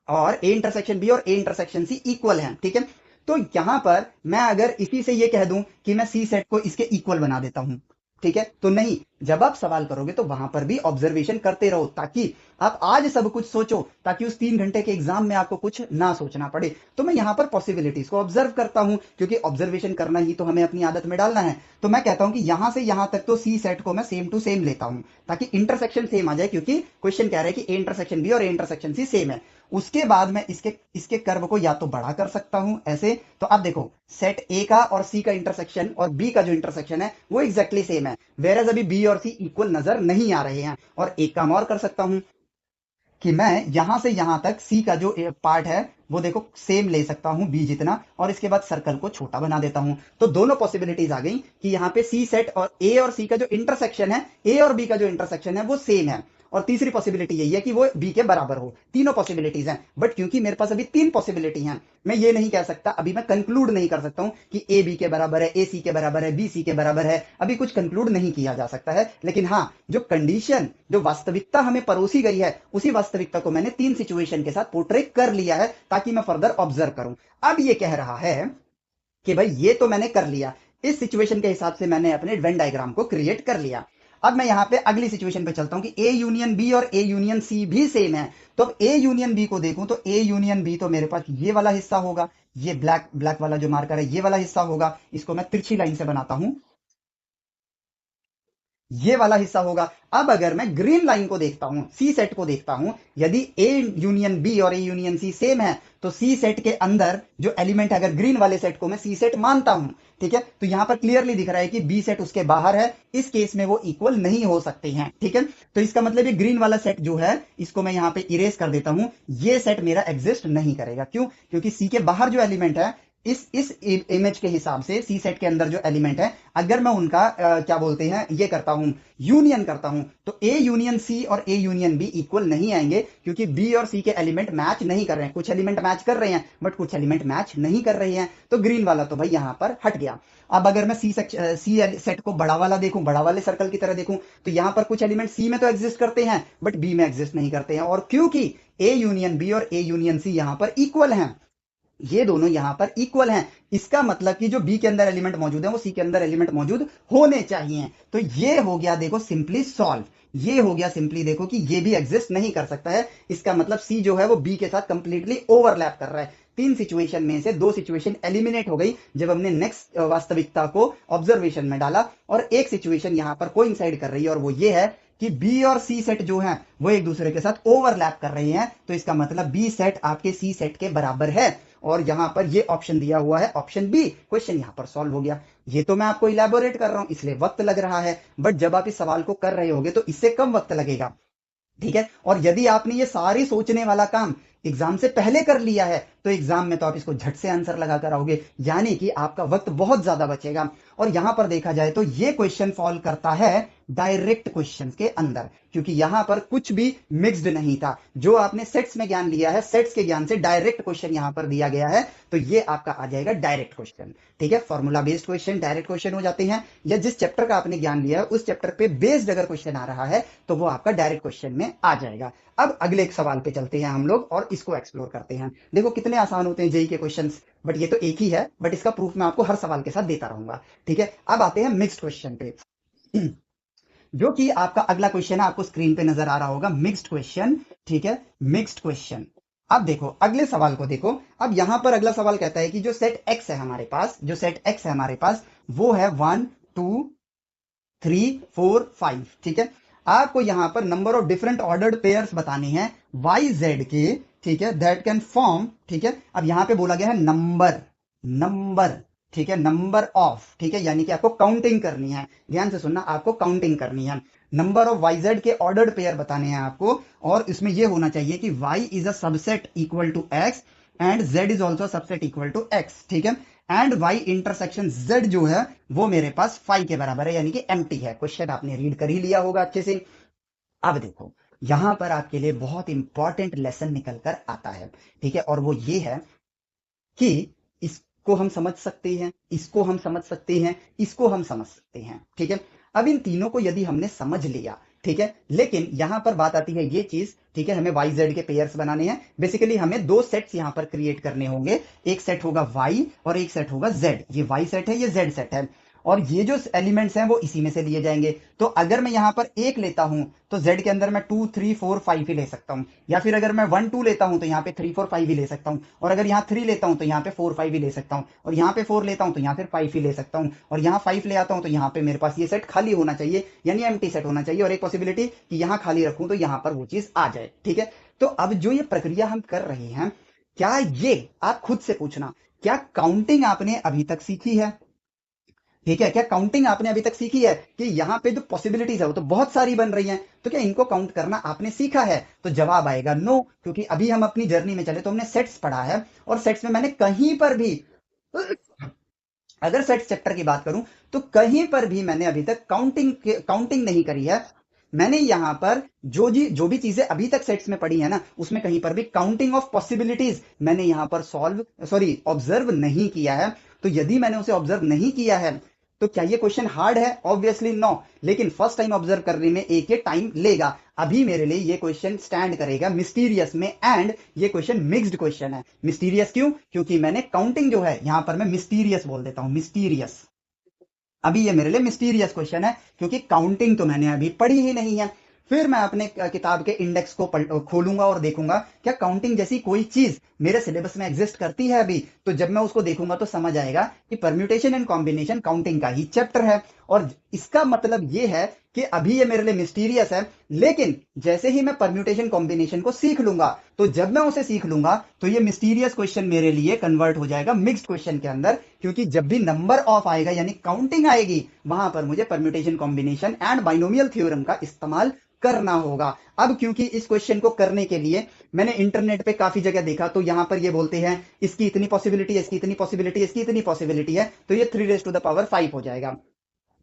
और ए इंटरसेक्शन बी और ए इंटरसेक्शन सी इक्वल हैं, ठीक है। तो यहां पर मैं अगर इसी से ये कह दूं कि मैं सी सेट को इसके इक्वल बना देता हूं, ठीक है, तो नहीं। जब आप सवाल करोगे तो वहां पर भी ऑब्जर्वेशन करते रहो, ताकि आप आज सब कुछ सोचो, ताकि उस 3 घंटे के एग्जाम में आपको कुछ ना सोचना पड़े। तो मैं यहां पर पॉसिबिलिटीज को ऑब्जर्व करता हूं, क्योंकि ऑब्जर्वेशन करना ही तो हमें अपनी आदत में डालना है। तो मैं कहता हूं कि यहां से यहां तक तो सी सेट को मैं सेम टू सेम लेता हूं, ताकि इंटरसेक्शन सेम आ जाए, क्योंकि क्वेश्चन कह रहा है कि ए इंटरसेक्शन बी और ए इंटरसेक्शन सी सेम है। उसके बाद मैं इसके इसके कर्व को या तो बड़ा कर सकता हूं ऐसे। तो आप देखो, सेट ए का और सी का इंटरसेक्शन और बी का जो इंटरसेक्शन है वो एग्जैक्टली सेम है, वेरएज अभी बी और सी इक्वल नजर नहीं आ रहे हैं। और एक काम और कर सकता हूं कि मैं यहां से यहां तक सी का जो पार्ट है वो देखो सेम ले सकता हूं बी जितना, और इसके बाद सर्कल को छोटा बना देता हूं। तो दोनों पॉसिबिलिटीज आ गई कि यहाँ पे सी सेट और सी का जो इंटरसेक्शन है, ए और बी का जो इंटरसेक्शन है वो सेम है। और तीसरी पॉसिबिलिटी यही है कि वो बी के बराबर हो। तीनों पॉसिबिलिटीज हैं, बट क्योंकि मेरे पास अभी 3 पॉसिबिलिटी हैं, मैं ये नहीं कह सकता, अभी मैं कंक्लूड नहीं कर सकता हूं कि ए बी के बराबर है, ए सी के बराबर है, बी सी के बराबर है। अभी कुछ कंक्लूड नहीं किया जा सकता है। लेकिन हाँ, जो कंडीशन, जो वास्तविकता हमें परोसी गई है, उसी वास्तविकता को मैंने 3 सिचुएशन के साथ पोर्ट्रेट कर लिया है, ताकि मैं फर्दर ऑब्जर्व करूं। अब ये कह रहा है कि भाई ये तो मैंने कर लिया, इस सिचुएशन के हिसाब से मैंने अपने वेन डायग्राम को क्रिएट कर लिया। अब मैं यहां पे अगली सिचुएशन पे चलता हूं कि ए यूनियन बी और ए यूनियन सी भी सेम है। तो अब ए यूनियन बी को देखूं तो ए यूनियन बी तो मेरे पास ये वाला हिस्सा होगा, ये ब्लैक ब्लैक वाला जो मार्कर है ये वाला हिस्सा होगा। इसको मैं तिरछी लाइन से बनाता हूं, ये वाला हिस्सा होगा। अब अगर मैं ग्रीन लाइन को देखता हूं, सी सेट को देखता हूं, यदि ए यूनियन बी और ए यूनियन सी सेम है तो सी सेट के अंदर जो एलिमेंट है, अगर ग्रीन वाले सेट को मैं सी सेट मानता हूं, ठीक है, तो यहां पर क्लियरली दिख रहा है कि बी सेट उसके बाहर है। इस केस में वो इक्वल नहीं हो सकते हैं, ठीक है। तो इसका मतलब ये ग्रीन वाला सेट जो है, इसको मैं यहां पे इरेज कर देता हूं। ये सेट मेरा एग्जिस्ट नहीं करेगा। क्यों? क्योंकि सी के बाहर जो एलिमेंट है, इस इमेज के हिसाब से सी सेट के अंदर जो एलिमेंट है, अगर मैं उनका क्या बोलते हैं, ये करता हूं, यूनियन करता हूं, तो ए यूनियन सी और ए यूनियन बी इक्वल नहीं आएंगे, क्योंकि बी और सी के एलिमेंट मैच नहीं कर रहे हैं। कुछ एलिमेंट मैच कर रहे हैं बट कुछ एलिमेंट मैच नहीं कर रहे हैं। तो ग्रीन वाला तो भाई यहां पर हट गया। अब अगर मैं सी सेट को बड़ा वाला देखूं, बड़ा वाले सर्कल की तरह देखूं, तो यहां पर कुछ एलिमेंट सी में तो एग्जिस्ट करते हैं बट बी में एग्जिस्ट नहीं करते हैं। और क्योंकि ए यूनियन बी और ए यूनियन सी यहां पर इक्वल हैं, ये दोनों यहां पर इक्वल हैं, इसका मतलब कि जो बी के अंदर एलिमेंट मौजूद है वो सी के अंदर एलिमेंट मौजूद होने चाहिए। तो ये हो गया देखो सिंपली सॉल्व। ये हो गया सिंपली देखो कि ये भी एग्जिस्ट नहीं कर सकता है। इसका मतलब सी जो है वो बी के साथ कंप्लीटली ओवरलैप कर रहा है। 3 सिचुएशन में से 2 सिचुएशन एलिमिनेट हो गई जब हमने नेक्स्ट वास्तविकता को ऑब्जर्वेशन में डाला, और एक सिचुएशन यहां पर कोइंसाइड कर रही है, और वो ये है कि बी और सी सेट जो हैं वो एक दूसरे के साथ ओवरलैप कर रहे हैं। तो इसका मतलब बी सेट आपके सी सेट के बराबर है, और यहां पर ये ऑप्शन दिया हुआ है, ऑप्शन बी। क्वेश्चन यहां पर सॉल्व हो गया। ये तो मैं आपको इलेबोरेट कर रहा हूं, इसलिए वक्त लग रहा है, बट जब आप इस सवाल को कर रहे होगे तो इससे कम वक्त लगेगा, ठीक है। और यदि आपने ये सारी सोचने वाला काम एग्जाम से पहले कर लिया है तो एग्जाम में तो आप इसको झट से आंसर लगा कर आओगे, यानी कि आपका वक्त बहुत ज्यादा बचेगा। और यहां पर देखा जाए तो ये क्वेश्चन फॉल करता है डायरेक्ट क्वेश्चन के अंदर, क्योंकि यहां पर कुछ भी मिक्स्ड नहीं था। जो आपने सेट्स में ज्ञान लिया है, सेट्स के ज्ञान से डायरेक्ट क्वेश्चन यहां पर दिया गया है, तो ये आपका आ जाएगा डायरेक्ट क्वेश्चन, ठीक है। Formula based question direct question हो जाते हैं, या जिस चैप्टर का आपने ज्ञान लिया है उस चैप्टर पे बेस्ड अगर क्वेश्चन आ रहा है तो वो आपका डायरेक्ट क्वेश्चन में आ जाएगा। अब अगले एक सवाल पे चलते हैं हम लोग और इसको एक्सप्लोर करते हैं। देखो कितने आसान होते हैं जेई के क्वेश्चंस, बट ये तो एक ही है, बट इसका प्रूफ मैं आपको हर सवाल के साथ देता रहूंगा, ठीक है। अब आते हैं मिक्स्ड क्वेश्चन पे, जो कि आपका अगला क्वेश्चन है, आपको स्क्रीन पे नजर आ रहा होगा, मिक्स्ड क्वेश्चन, ठीक है, मिक्स्ड क्वेश्चन। अब देखो अगले सवाल को देखो। अब यहां पर अगला सवाल कहता है कि जो सेट एक्स है हमारे पास, जो सेट एक्स है हमारे पास, वो है 1 2 3 4 5, ठीक है। आपको यहां पर number of different ordered pairs बताने हैं वाई जेड के, ठीक है, दैट कैन फॉर्म, ठीक है। अब यहां पे बोला गया है नंबर, नंबर, ठीक है, नंबर ऑफ, ठीक है, यानी कि आपको काउंटिंग करनी है, ध्यान से सुनना, आपको काउंटिंग करनी है। नंबर ऑफ वाई जेड के ऑर्डर्ड पेयर बताने हैं आपको, और इसमें यह होना चाहिए कि y is a subset equal to x and z is also subset equal to x, ठीक है। एंड वाई इंटरसेक्शन जेड जो है वो मेरे पास 5 के बराबर है, यानी कि एम्प्टी है। क्वेश्चन आपने रीड कर ही लिया होगा अच्छे से। अब देखो, यहां पर आपके लिए बहुत इंपॉर्टेंट लेसन निकल कर आता है, ठीक है, और वो ये है कि इसको हम समझ सकते हैं, इसको हम समझ सकते हैं, इसको हम समझ सकते हैं, ठीक है। अब इन तीनों को यदि हमने समझ लिया, ठीक है, लेकिन यहां पर बात आती है ये चीज, ठीक है, हमें वाई जेड के पेयर्स बनाने हैं। बेसिकली हमें दो सेट्स यहां पर क्रिएट करने होंगे, एक सेट होगा वाई और एक सेट होगा जेड। ये वाई सेट है, ये जेड सेट है, और ये जो एलिमेंट्स हैं वो इसी में से लिए जाएंगे। तो अगर मैं यहां पर एक लेता हूं तो जेड के अंदर मैं 2 3 4 5 ही ले सकता हूं, या फिर अगर मैं 1 2 लेता हूं तो यहाँ पे 3 4 5 ही ले सकता हूं, और अगर यहाँ 3 लेता हूं तो यहाँ पे 4 5 ही ले सकता हूं, और यहाँ पे 4 लेता हूं तो यहाँ फिर 5 ही ले सकता हूं, और यहाँ 5 ले आता हूं तो यहाँ पे मेरे पास ये सेट खाली होना चाहिए, यानी एम्प्टी सेट होना चाहिए, और एक पॉसिबिलिटी कि यहाँ खाली रखूं तो यहाँ पर वो चीज आ जाए, ठीक है। तो अब जो ये प्रक्रिया हम कर रहे हैं, क्या ये आप खुद से पूछना, क्या काउंटिंग आपने अभी तक सीखी है, ठीक है, क्या काउंटिंग आपने अभी तक सीखी है कि यहाँ पे जो पॉसिबिलिटीज है वो तो बहुत सारी बन रही हैं, तो क्या इनको काउंट करना आपने सीखा है? तो जवाब आएगा नो, क्योंकि अभी हम अपनी जर्नी में चले तो हमने सेट्स पढ़ा है, और सेट्स में मैंने कहीं पर भी, अगर सेट्स चैप्टर की बात करूं तो कहीं पर भी मैंने अभी तक काउंटिंग नहीं करी है। मैंने यहां पर जो भी चीजें अभी तक सेट्स में पढ़ी है ना, उसमें कहीं पर भी काउंटिंग ऑफ पॉसिबिलिटीज मैंने यहां पर ऑब्जर्व नहीं किया है। तो यदि मैंने उसे ऑब्जर्व नहीं किया है तो क्या ये क्वेश्चन हार्ड है? ऑब्वियसली नो, लेकिन फर्स्ट टाइम ऑब्जर्व करने में एक ये टाइम लेगा। अभी मेरे लिए ये क्वेश्चन स्टैंड करेगा मिस्टीरियस में, एंड ये क्वेश्चन मिक्स्ड क्वेश्चन है। मिस्टीरियस क्यों? क्योंकि मैंने काउंटिंग जो है यहां पर मैं मिस्टीरियस बोल देता हूं, मिस्टीरियस। अभी ये मेरे लिए मिस्टीरियस क्वेश्चन है, क्योंकि काउंटिंग तो मैंने अभी पढ़ी ही नहीं है। फिर मैं अपने किताब के इंडेक्स को खोलूंगा और देखूंगा क्या काउंटिंग जैसी कोई चीज मेरे सिलेबस में एग्जिस्ट करती है अभी। तो जब मैं उसको देखूंगा तो समझ आएगा कि परम्यूटेशन एंड कॉम्बिनेशन काउंटिंग का ही चैप्टर है, और इसका मतलब ये है कि अभी ये मेरे लिए मिस्टीरियस है, लेकिन जैसे ही मैं परम्यूटेशन कॉम्बिनेशन को सीख लूंगा, तो जब मैं उसे सीख लूंगा तो ये मिस्टीरियस क्वेश्चन मेरे लिए कन्वर्ट हो जाएगा मिक्स्ड क्वेश्चन के अंदर, क्योंकि जब भी नंबर ऑफ आएगा यानी काउंटिंग आएगी, वहां पर मुझे permutation combination and binomial theorem का इस्तेमाल करना होगा। अब क्योंकि इस क्वेश्चन को करने के लिए मैंने इंटरनेट पे काफी जगह देखा, तो यहां पर ये बोलते हैं इसकी इतनी पॉसिबिलिटी है, इसकी इतनी पॉसिबिलिटी है, इसकी इतनी पॉसिबिलिटी है, तो ये 3 raised to the power 5 हो जाएगा।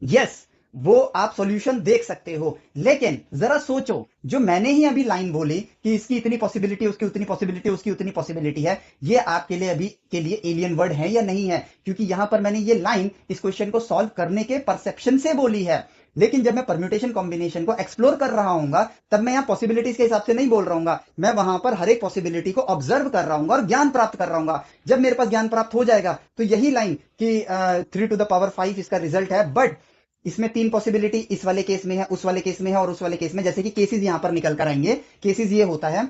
यस, वो आप सॉल्यूशन देख सकते हो, लेकिन जरा सोचो, जो मैंने ही अभी लाइन बोली कि इसकी इतनी पॉसिबिलिटी, उसकी उतनी पॉसिबिलिटी, उसकी उतनी पॉसिबिलिटी है, ये आपके लिए अभी के लिए एलियन वर्ड है या नहीं है? क्योंकि यहां पर मैंने ये लाइन इस क्वेश्चन को सॉल्व करने के परसेप्शन से बोली है, लेकिन जब मैं परम्यूटेशन कॉम्बिनेशन को एक्सप्लोर कर रहा हूंगा, तब मैं यहाँ पॉसिबिलिटीज के हिसाब से नहीं बोल रहा हूंगा, मैं वहां पर हर एक पॉसिबिलिटी को ऑब्जर्व कर रहा हूंगा और ज्ञान प्राप्त कर रहा हूंगा। जब मेरे पास ज्ञान प्राप्त हो जाएगा तो यही लाइन कि 3 to the power 5 इसका रिजल्ट है, बट इसमें 3 पॉसिबिलिटी इस वाले केस में है, उस वाले केस में है, और उस वाले केस में, जैसे कि केसेस यहां पर निकल कर आएंगे। केसेस ये होता है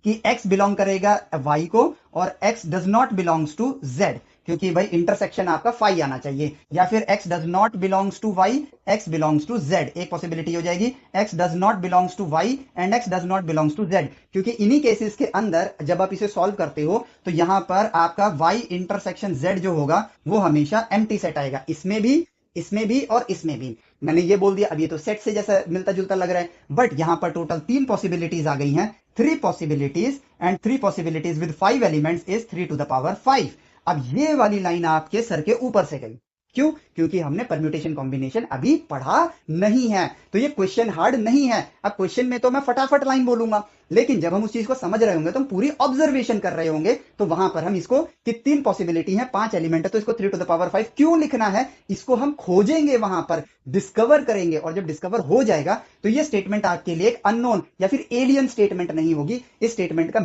कि x बिलोंग करेगा y को और x does not belongs to z, क्योंकि भाई इंटरसेक्शन आपका फाई आना चाहिए, या फिर x does not belongs to y, x belongs to z। एक पॉसिबिलिटी हो जाएगी x does not belongs to y and x does not belongs to z, क्योंकि इन्हीं केसेस के अंदर जब आप इसे सॉल्व करते हो तो यहां पर आपका y इंटरसेक्शन z जो होगा वो हमेशा एम्प्टी सेट आएगा, इसमें भी, इसमें भी और इसमें भी। मैंने ये बोल दिया, अब ये तो सेट से जैसा मिलता जुलता लग रहा है, बट यहां पर टोटल 3 पॉसिबिलिटीज आ गई हैं, 3 possibilities, and 3 possibilities with 5 elements is 3 to the power 5। अब ये वाली लाइन आपके सर के ऊपर से गई, क्यों? क्योंकि हमने परम्यूटेशन कॉम्बिनेशन अभी पढ़ा नहीं है, तो ये क्वेश्चन हार्ड नहीं है। अब क्वेश्चन में तो मैं फटाफट लाइन बोलूंगा, लेकिन जब हम उस चीज को समझ रहे होंगे तो हम पूरी ऑब्जर्वेशन कर रहे होंगे, तो वहां पर हम इसको कि 3 पॉसिबिलिटी है, 5 एलिमेंट है, तो इसको 3 to the power 5 क्यों लिखना है, इसको हम खोजेंगे, वहां पर डिस्कवर करेंगे, और जब डिस्कवर हो जाएगा तो ये स्टेटमेंट आपके लिए एक अननोन या फिर एलियन स्टेटमेंट नहीं होगी। इस स्टेटमेंट का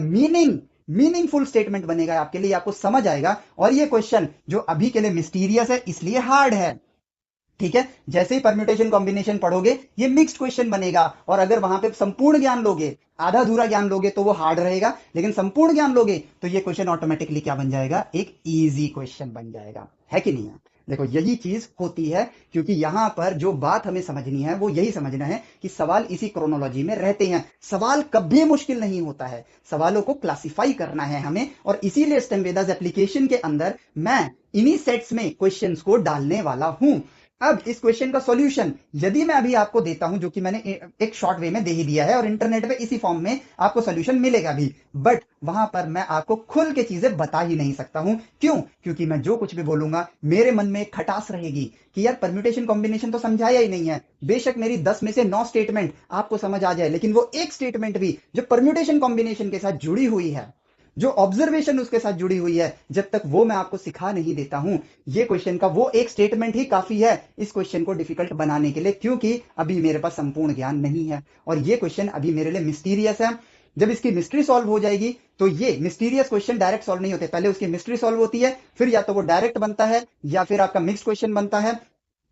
मीनिंगफुल स्टेटमेंट बनेगा आपके लिए, आपको समझ आएगा। और ये क्वेश्चन जो अभी के लिए मिस्टीरियस है इसलिए हार्ड है, ठीक है। जैसे ही परम्यूटेशन कॉम्बिनेशन पढ़ोगे ये मिक्स्ड क्वेश्चन बनेगा, और अगर वहां पे संपूर्ण ज्ञान लोगे, आधा अधूरा ज्ञान लोगे तो वो हार्ड रहेगा, लेकिन संपूर्ण ज्ञान लोगे तो ये क्वेश्चन ऑटोमेटिकली क्या बन जाएगा, एक इजी क्वेश्चन बन जाएगा, है कि नहीं है? देखो यही चीज होती है, क्योंकि यहां पर जो बात हमें समझनी है वो यही समझना है कि सवाल इसी क्रोनोलॉजी में रहते हैं। सवाल कभी मुश्किल नहीं होता है, सवालों को क्लासिफाई करना है हमें, और इसीलिए स्टेम वेदास एप्लीकेशन के अंदर मैं इन्हीं सेट्स में क्वेश्चंस को डालने वाला हूं। अब इस क्वेश्चन का सॉल्यूशन यदि मैं अभी आपको देता हूं, जो कि मैंने एक शॉर्ट वे में दे ही दिया है, और इंटरनेट पे इसी फॉर्म में आपको सॉल्यूशन मिलेगा भी, बट वहां पर मैं आपको खुल के चीजें बता ही नहीं सकता हूं। क्यों? क्योंकि मैं जो कुछ भी बोलूंगा मेरे मन में एक खटास रहेगी कि यार परम्यूटेशन कॉम्बिनेशन तो समझाया ही नहीं है। बेशक मेरी 10 में से 9 स्टेटमेंट आपको समझ आ जाए, लेकिन वो एक स्टेटमेंट भी जो परम्यूटेशन कॉम्बिनेशन के साथ जुड़ी हुई है, जो ऑब्जर्वेशन उसके साथ जुड़ी हुई है, जब तक वो मैं आपको सिखा नहीं देता हूं, ये क्वेश्चन का वो एक स्टेटमेंट ही काफी है इस क्वेश्चन को डिफिकल्ट बनाने के लिए, क्योंकि अभी मेरे पास संपूर्ण ज्ञान नहीं है और ये क्वेश्चन अभी मेरे लिए मिस्टीरियस है। जब इसकी मिस्ट्री सॉल्व हो जाएगी तो ये मिस्टीरियस क्वेश्चन डायरेक्ट सॉल्व नहीं होते, पहले उसकी मिस्ट्री सॉल्व होती है, फिर या तो वो डायरेक्ट बनता है या फिर आपका मिक्स क्वेश्चन बनता है,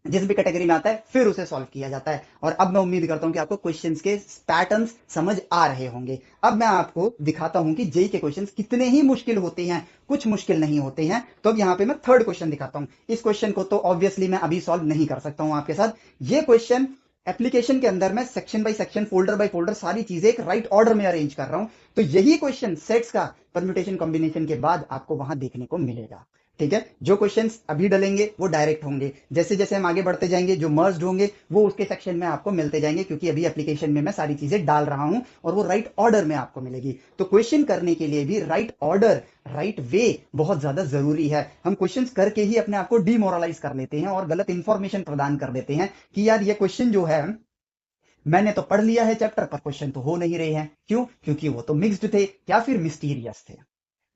जिस भी कैटेगरी में आता है फिर उसे सॉल्व किया जाता है। और अब मैं उम्मीद करता हूं कि आपको क्वेश्चंस के पैटर्न्स समझ आ रहे होंगे। अब मैं आपको दिखाता हूं कि जेई के क्वेश्चंस कितने ही मुश्किल होते हैं, कुछ मुश्किल नहीं होते हैं। तो अब यहां पे मैं थर्ड क्वेश्चन दिखाता हूं। इस क्वेश्चन को तो ऑब्वियसली मैं अभी सॉल्व नहीं कर सकता हूं आपके साथ। ये क्वेश्चन एप्लीकेशन के अंदर मैं section by section, folder by folder सारी चीजें एक राइट ऑर्डर में अरेंज कर रहा हूं। तो यही क्वेश्चन सेट्स का परम्यूटेशन कॉम्बिनेशन के बाद आपको वहां देखने को मिलेगा। ठीक है, जो क्वेश्चंस अभी डलेंगे वो डायरेक्ट होंगे, जैसे जैसे हम आगे बढ़ते जाएंगे जो मर्ज्ड होंगे वो उसके सेक्शन में आपको मिलते जाएंगे, क्योंकि अभी एप्लीकेशन में मैं सारी चीजें डाल रहा हूं और वो राइट ऑर्डर में आपको मिलेगी। तो क्वेश्चन करने के लिए भी राइट ऑर्डर, राइट वे बहुत ज्यादा जरूरी है। हम क्वेश्चंस करके ही अपने आप को डिमोरलाइज कर लेते हैं और गलत इंफॉर्मेशन प्रदान कर देते हैं कि यार ये क्वेश्चन जो है मैंने तो पढ़ लिया है चैप्टर, पर क्वेश्चन तो हो नहीं रहे हैं। क्यों? क्योंकि वो तो मिक्स्ड थे या फिर मिस्टीरियस थे।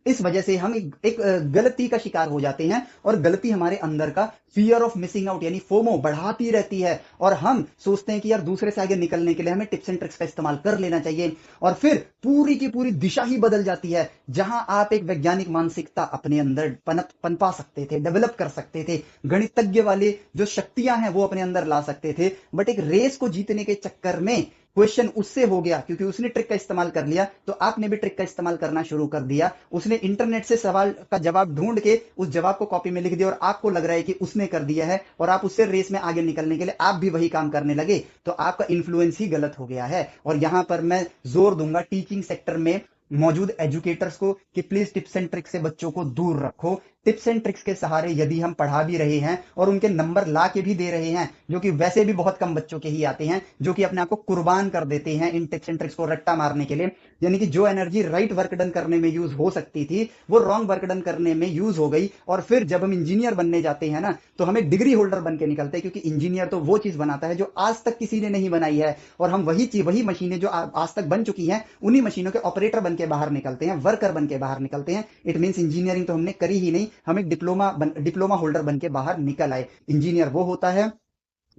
इस वजह से हम एक गलती का शिकार हो जाते हैं, और गलती हमारे अंदर का फियर ऑफ मिसिंग आउट यानी फोमो बढ़ाती रहती है, और हम सोचते हैं कि यार दूसरे से आगे निकलने के लिए हमें टिप्स एंड ट्रिक्स का इस्तेमाल कर लेना चाहिए, और फिर पूरी की पूरी दिशा ही बदल जाती है। जहां आप एक वैज्ञानिक मानसिकता अपने अंदर पनपा सकते थे, डेवलप कर सकते थे, गणितज्ञ वाले जो शक्तियां हैं वो अपने अंदर ला सकते थे, बट एक रेस को जीतने के चक्कर में क्वेश्चन उससे हो गया, क्योंकि उसने ट्रिक का इस्तेमाल कर लिया तो आपने भी ट्रिक का इस्तेमाल करना शुरू कर दिया। उसने इंटरनेट से सवाल का जवाब ढूंढ के उस जवाब को कॉपी में लिख दिया और आपको लग रहा है कि उसने कर दिया है, और आप उससे रेस में आगे निकलने के लिए आप भी वही काम करने लगे, तो आपका इन्फ्लुएंस ही गलत हो गया है। और यहां पर मैं जोर दूंगा टीचिंग सेक्टर में मौजूद एजुकेटर्स को कि प्लीज टिप्स एंड ट्रिक्स से बच्चों को दूर रखो। टिप्स एंड ट्रिक्स के सहारे यदि हम पढ़ा भी रहे हैं और उनके नंबर ला के भी दे रहे हैं, जो कि वैसे भी बहुत कम बच्चों के ही आते हैं, जो कि अपने आप को कुर्बान कर देते हैं इन टिप्स एंड ट्रिक्स को रट्टा मारने के लिए, यानी कि जो एनर्जी राइट वर्क डन करने में यूज हो सकती थी वो रॉन्ग वर्क डन करने में यूज हो गई। और फिर जब हम इंजीनियर बनने जाते हैं ना, तो हमें डिग्री होल्डर बन के निकलते हैं, क्योंकि इंजीनियर तो वो चीज बनाता है जो आज तक किसी ने नहीं बनाई है, और हम वही मशीनें जो आज तक बन चुकी हैं उन्हीं मशीनों के ऑपरेटर बन के बाहर निकलते हैं, वर्कर बन के बाहर निकलते हैं। इट मीन्स इंजीनियरिंग तो हमने करी ही नहीं, हम एक डिप्लोमा होल्डर बन के बाहर निकल आए। इंजीनियर वो होता है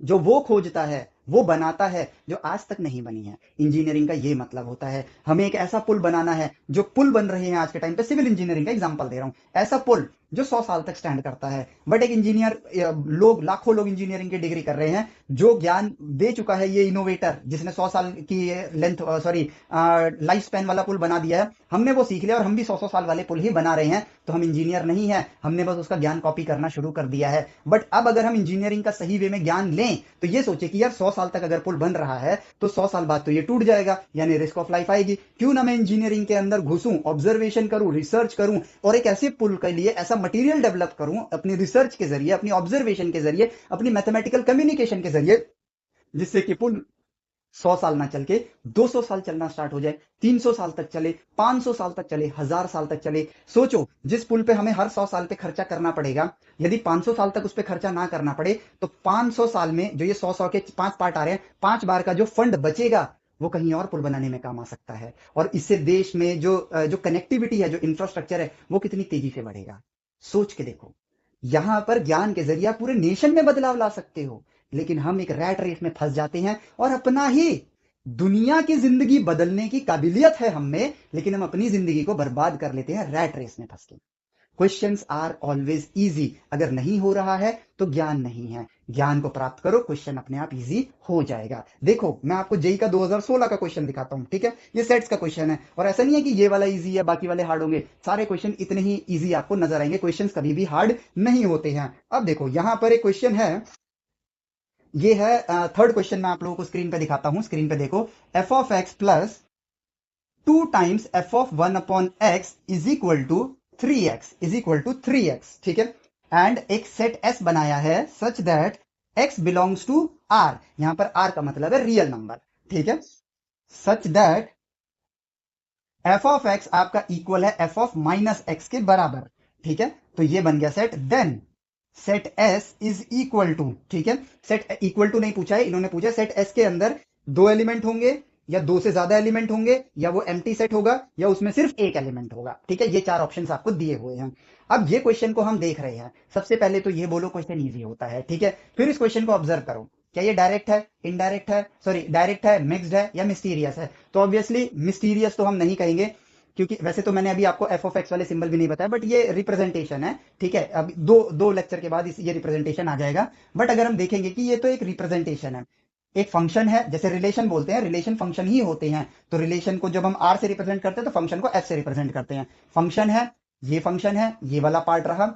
जो वो खोजता है, वो बनाता है जो आज तक नहीं बनी है। इंजीनियरिंग का ये मतलब होता है, हमें एक ऐसा पुल बनाना है, जो पुल बन रहे हैं आज के टाइम पे, सिविल इंजीनियरिंग का एग्जांपल दे रहा हूं, ऐसा पुल जो 100 साल तक स्टैंड करता है। बट एक इंजीनियर, लोग लाखों लोग इंजीनियरिंग की डिग्री कर रहे हैं, जो ज्ञान दे चुका है ये इनोवेटर जिसने 100 साल की लेंथ, सॉरी लाइफ स्पैन वाला पुल बना दिया है, हमने वो सीख लिया और हम भी 100 साल वाले पुल ही बना रहे हैं, तो हम इंजीनियर नहीं है, हमने बस उसका ज्ञान कॉपी करना शुरू कर दिया है। बट अब अगर हम इंजीनियरिंग का सही वे में ज्ञान लें तो ये सोचे कि यार 100 साल तक अगर पुल बन रहा है तो 100 साल बाद तो ये टूट जाएगा, यानी रिस्क ऑफ लाइफ आएगी। क्यों ना मैं इंजीनियरिंग के अंदर घुसूं, ऑब्जर्वेशन करूं, रिसर्च करूं, और एक ऐसे पुल के लिए ऐसा मटेरियल डेवलप करूं अपनी रिसर्च के जरिए, अपनी ऑब्जर्वेशन के जरिए, अपनी मैथमेटिकल कम्युनिकेशन के जरिए, जिससे कि पुल 100 साल ना चल के 200 साल चलना स्टार्ट हो जाए, 300 साल तक चले, 500 साल तक चले, 1000 साल तक चले। सोचो, जिस पुल पे हमें हर 100 साल पे खर्चा करना पड़ेगा, यदि 500 साल तक उस पे खर्चा ना करना पड़े, तो 500 साल में जो ये 100 के 5 पार्ट आ रहे हैं, 5 बार का जो फंड बचेगा वो कहीं और पुल बनाने में काम आ सकता है। और इससे देश में जो कनेक्टिविटी है, जो इंफ्रास्ट्रक्चर है, वो कितनी तेजी से बढ़ेगा। सोच के देखो, यहां पर ज्ञान के जरिए पूरे नेशन में बदलाव ला सकते हो, लेकिन हम एक रैट रेस में फंस जाते हैं और अपना ही दुनिया की जिंदगी बदलने की काबिलियत है हम में, लेकिन हम अपनी जिंदगी को बर्बाद कर लेते हैं रैट रेस में फंस के। क्वेश्चंस आर ऑलवेज इजी, अगर नहीं हो रहा है तो ज्ञान नहीं है। ज्ञान को प्राप्त करो, क्वेश्चन अपने आप इजी हो जाएगा। देखो मैं आपको जेई का 2016 का क्वेश्चन दिखाता हूँ, ठीक है, ये सेट्स का क्वेश्चन है, और ऐसा नहीं है कि ये वाला इजी है बाकी वाले हार्ड होंगे, सारे क्वेश्चन इतने ही इजी आपको नजर आएंगे, क्वेश्चन कभी भी हार्ड नहीं होते हैं। अब देखो यहाँ पर एक क्वेश्चन है, ये है थर्ड क्वेश्चन, मैं आप लोगों को स्क्रीन पे दिखाता हूं, स्क्रीन पे देखो, f of x plus 2 times f of 1/x is equal to 3x is equal to 3x, ठीक है, एंड एक सेट S बनाया है such that x belongs to R, यहां पर R का मतलब है रियल नंबर, ठीक है, such that f of x आपका इक्वल है एफ ऑफ माइनस एक्स के बराबर, ठीक है, तो ये बन गया set, then set S is equal to, ठीक है, सेट इक्वल टू नहीं पूछा है इन्होंने, पूछा सेट एस के अंदर 2 एलिमेंट होंगे या 2 से ज्यादा एलिमेंट होंगे, या वो एम्प्टी सेट होगा, या उसमें सिर्फ एक एलिमेंट होगा, ठीक है, ये 4 ऑप्शंस आपको दिए हुए हैं। अब ये क्वेश्चन को हम देख रहे हैं, सबसे पहले तो ये बोलो क्वेश्चन इजी होता है, ठीक है, फिर इस क्वेश्चन को ऑब्जर्व करो, क्या ये डायरेक्ट है, इनडायरेक्ट है, सॉरी डायरेक्ट है, मिक्स्ड है, या मिस्टीरियस है, तो ऑब्वियसली मिस्टीरियस तो हम नहीं कहेंगे, क्योंकि वैसे तो मैंने अभी आपको एफ ऑफ एक्स वाले सिंबल भी नहीं बताया, बट ये रिप्रेजेंटेशन है, ठीक है, अब दो दो लेक्चर के बाद ये रिप्रेजेंटेशन आ जाएगा, बट अगर हम देखेंगे कि ये तो एक रिप्रेजेंटेशन है, एक फंक्शन है, जैसे रिलेशन बोलते हैं, रिलेशन फंक्शन ही होते हैं, तो रिलेशन को जब हम आर से रिप्रेजेंट करते हैं तो फंक्शन को एफ से रिप्रेजेंट करते हैं, फंक्शन है, ये फंक्शन है, ये वाला पार्ट रहा,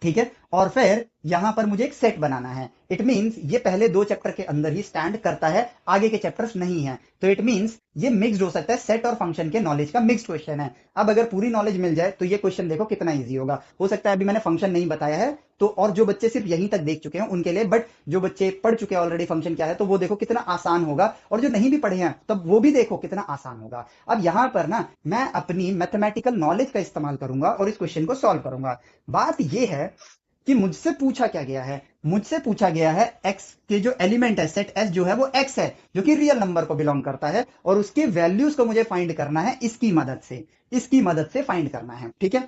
ठीक है, और फिर यहां पर मुझे एक सेट बनाना है, इट मींस ये पहले 2 चैप्टर के अंदर ही स्टैंड करता है, आगे के चैप्टर्स नहीं है, तो इट मींस ये मिक्स्ड हो सकता है, सेट और फंक्शन के नॉलेज का मिक्स्ड क्वेश्चन है। अब अगर पूरी नॉलेज मिल जाए तो ये क्वेश्चन देखो कितना इजी होगा, हो सकता है अभी मैंने फंक्शन नहीं बताया है तो, और जो बच्चे सिर्फ यहीं तक देख चुके हैं उनके लिए, बट जो बच्चे पढ़ चुके हैं ऑलरेडी फंक्शन क्या है तो वो देखो कितना आसान होगा, और जो नहीं भी पढ़े हैं तब वो भी देखो कितना आसान होगा। अब यहां पर ना मैं अपनी मैथमेटिकल नॉलेज का इस्तेमाल करूंगा और इस क्वेश्चन को सॉल्व करूंगा। बात यह है कि मुझसे पूछा क्या गया है, मुझसे पूछा गया है एक्स के जो एलिमेंट है, सेट एस जो है वो एक्स है, जो कि रियल नंबर को बिलोंग करता है, और उसके वैल्यूज को मुझे फाइंड करना है इसकी मदद से फाइंड करना है, ठीक है,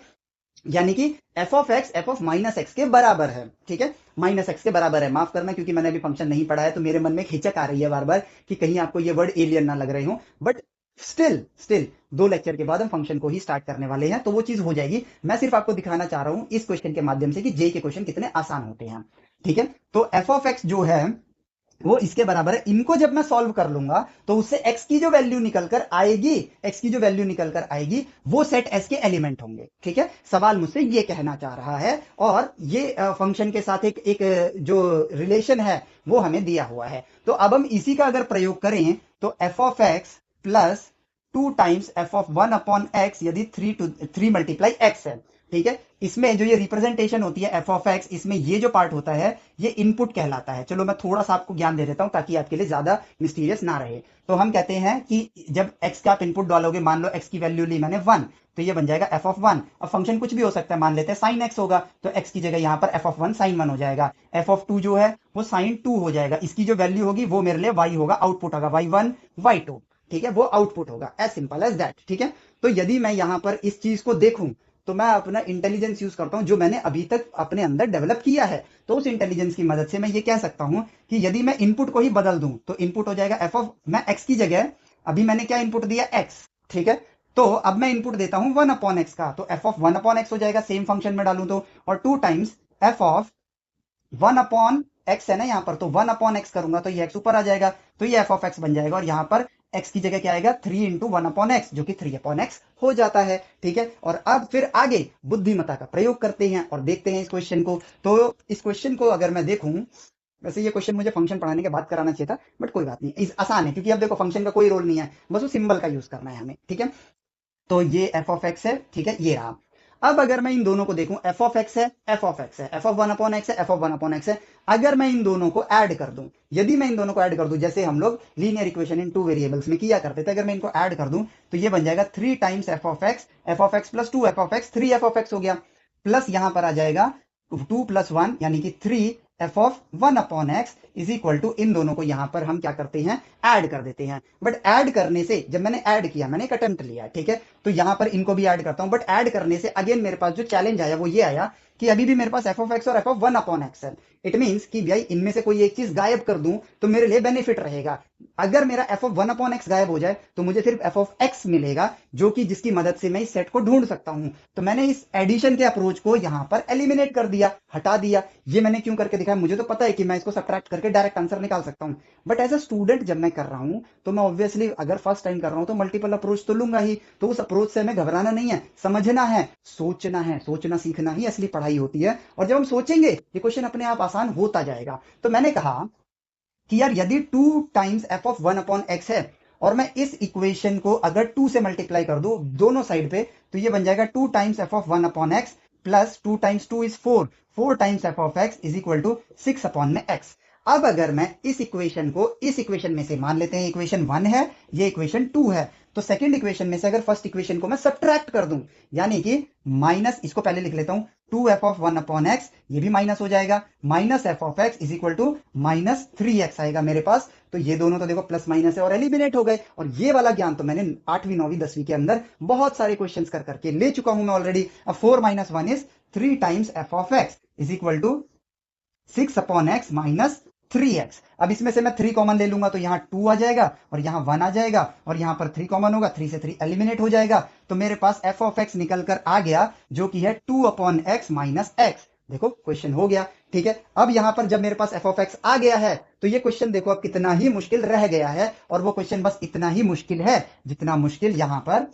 यानी कि F of x F of minus x के बराबर है, ठीक है, माइनस एक्स के बराबर है, माफ करना क्योंकि मैंने अभी फंक्शन नहीं पढ़ा है तो मेरे मन में हिचक आ रही है बार बार कि कहीं आपको ये वर्ड एलियन ना लग रहे हो, बट स्टिल स्टिल 2 लेक्चर के बाद हम फंक्शन को ही स्टार्ट करने वाले हैं तो वो चीज हो जाएगी। मैं सिर्फ आपको दिखाना चाह रहा हूं इस क्वेश्चन के माध्यम से कि जे के क्वेश्चन कितने आसान होते हैं, ठीक है, तो एफ ऑफ एक्स जो है वो इसके बराबर है, इनको जब मैं सॉल्व कर लूंगा तो उससे x की जो वैल्यू निकल कर आएगी, x की जो वैल्यू निकल कर आएगी वो सेट s के एलिमेंट होंगे, ठीक है, सवाल मुझसे ये कहना चाह रहा है, और ये फंक्शन के साथ एक जो रिलेशन है वो हमें दिया हुआ है, तो अब हम इसी का अगर प्रयोग करें तो F of x plus 2 times f of 1/x यदि 3 मल्टीप्लाई एक्स है, ठीक है, इसमें जो ये रिप्रेजेंटेशन होती है एफ ऑफ एक्स, इसमें ये जो पार्ट होता है ये इनपुट कहलाता है। चलो मैं थोड़ा सा आपको ज्ञान दे देता हूं ताकि आपके लिए ज्यादा मिस्टीरियस ना रहे, तो हम कहते हैं कि जब x का आप इनपुट डालोगे, मान लो x की वैल्यू ली मैंने 1, तो ये बन जाएगा एफ ऑफ 1, अब फंक्शन कुछ भी हो सकता है, मान लेते हैं साइन एक्स होगा, तो x की जगह यहां पर एफ ऑफ 1 साइन 1 हो जाएगा, एफ ऑफ 2 जो है वो साइन 2 हो जाएगा, इसकी जो वैल्यू होगी वो मेरे लिए y होगा, आउटपुट होगा y1 y2, ठीक है, वो आउटपुट होगा, एज सिंपल एज दैट, ठीक है, तो यदि मैं यहां पर इस चीज को देखूं तो मैं अपना इंटेलिजेंस यूज करता हूं जो मैंने अभी तक अपने अंदर डेवलप किया है, तो उस इंटेलिजेंस की मदद से मैं ये कह सकता हूं कि यदि मैं इनपुट को ही बदल दूं तो इनपुट हो जाएगा एफ ऑफ, मैं एक्स की जगह अभी मैंने क्या इनपुट दिया एक्स, ठीक है, तो अब मैं इनपुट देता हूं 1/x का, तो एफ ऑफ 1/x हो जाएगा, सेम फंक्शन में डालूं तो, और 2 टाइम्स एफ ऑफ 1/x है ना यहाँ पर, तो 1/x करूंगा तो ये x ऊपर आ जाएगा, तो ये एफ ऑफ एक्स बन जाएगा, और यहाँ पर x की जगह क्या आएगा 3 इंटू 1/x जो कि 3/x हो जाता है, ठीक है, और अब फिर आगे बुद्धिमत्ता का प्रयोग करते हैं और देखते हैं इस क्वेश्चन को, तो इस क्वेश्चन को अगर मैं देखूं, वैसे ये क्वेश्चन मुझे फंक्शन पढ़ाने के बाद कराना चाहिए था, बट कोई बात नहीं, आसान है क्योंकि अब देखो फंक्शन का कोई रोल नहीं है, बस वो सिंबल का यूज करना है हमें, ठीक है, तो ये एफ ऑफ एक्स है, ठीक है, ये रहा। अब अगर मैं इन दोनों को देखूं, एफ ऑफ एक्स है, एफ ऑफ एक्स है, एफ ऑफ 1/x है, एफ ऑफ 1/x है, अगर मैं इन दोनों को ऐड कर दूं, यदि मैं इन दोनों को ऐड कर दूं, जैसे हम लोग लीनियर इक्वेशन इन 2 वेरिएबल्स में किया करते थे, अगर मैं इनको ऐड कर दूं तो ये बन जाएगा 3 times f of x plus 2 F of x, 3 F of x हो गया, प्लस यहां पर आ जाएगा 2 प्लस 1 यानी कि 3 F of 1/x is equal to, इन दोनों को यहां पर हम क्या करते हैं ऐड कर देते हैं, बट ऐड करने से जब मैंने ऐड किया, मैंने एक अटेम्प्ट लिया, ठीक है, तो यहां पर इनको भी ऐड करता हूं, बट ऐड करने से अगेन मेरे पास जो चैलेंज आया वो ये आया कि अभी भी मेरे पास एफ ऑफ एक्स और F of one upon x है। इट मीन्स कि भाई इनमें से कोई एक चीज गायब कर दूं तो मेरे लिए बेनिफिट रहेगा। अगर मेरा F of one upon x गायब हो जाए तो मुझे सिर्फ एफ ऑफ एक्स मिलेगा, जो कि जिसकी मदद से मैं इस सेट को ढूंढ सकता हूं। तो मैंने इस एडिशन के अप्रोच को यहां पर एलिमिनेट कर दिया, हटा दिया। ये मैंने क्यों करके दिखाया, मुझे तो पता है कि मैं इसको सब्ट्रैक्ट करके डायरेक्ट आंसर निकाल सकता हूं। बट एज अ स्टूडेंट जब मैं कर रहा हूं तो मैं ऑब्वियसली अगर फर्स्ट टाइम कर रहा हूं तो मल्टीपल अप्रोच तो लूंगा ही। तो उस अप्रोच से हमें घबराना नहीं है, समझना है, सोचना है। सोचना सीखना ही असली पढ़ाई होती है। और जब हम सोचेंगे ये क्वेश्चन अपने आप आसान होता जाएगा। तो मैंने कहा कि यार यदि 2 times f of one upon x है और मैं इस इक्वेशन को अगर 2 से मल्टीप्लाई कर दूं दोनों साइड पे, तो ये बन जाएगा 2 times f of one upon x plus 2 times 2 is 4, 4 times f of x is equal to 6 upon में एक्स। अब अगर मैं इस इक्वेशन को इस इक्वेशन में से मान लेते हैं इक्वेशन 1 है, ये इक्वेशन 2 है, तो सेकंड इक्वेशन में से अगर फर्स्ट इक्वेशन को मैं सब्ट्रैक्ट कर दूं, यानी कि माइनस, इसको पहले लिख लेता हूं, 2 f of 1 अपॉन एक्स, ये भी माइनस हो जाएगा, minus f of x is equal to -3x आएगा मेरे पास। तो ये दोनों तो देखो प्लस माइनस है और एलिमिनेट हो गए। और ये वाला ज्ञान तो मैंने 8वीं 9वीं 10वीं के अंदर बहुत सारे क्वेश्चंस कर करके ले चुका हूं मैं ऑलरेडी। अब 4 - 1 is 3 times f of x is equal to 6 upon x minus 3x। अब इसमें से मैं 3 कॉमन ले लूंगा तो यहां 2 आ जाएगा और यहां 1 आ जाएगा और यहां पर 3 कॉमन होगा, 3 से 3 एलिमिनेट हो जाएगा। तो मेरे पास एफ ऑफ एक्स निकल कर आ गया, जो कि है 2 अपॉन एक्स माइनस एक्स। देखो क्वेश्चन हो गया। ठीक है, अब यहां पर जब मेरे पास एफ ऑफ एक्स आ गया है तो ये क्वेश्चन देखो अब कितना ही मुश्किल रह गया है। और वो क्वेश्चन बस इतना ही मुश्किल है जितना मुश्किल यहां पर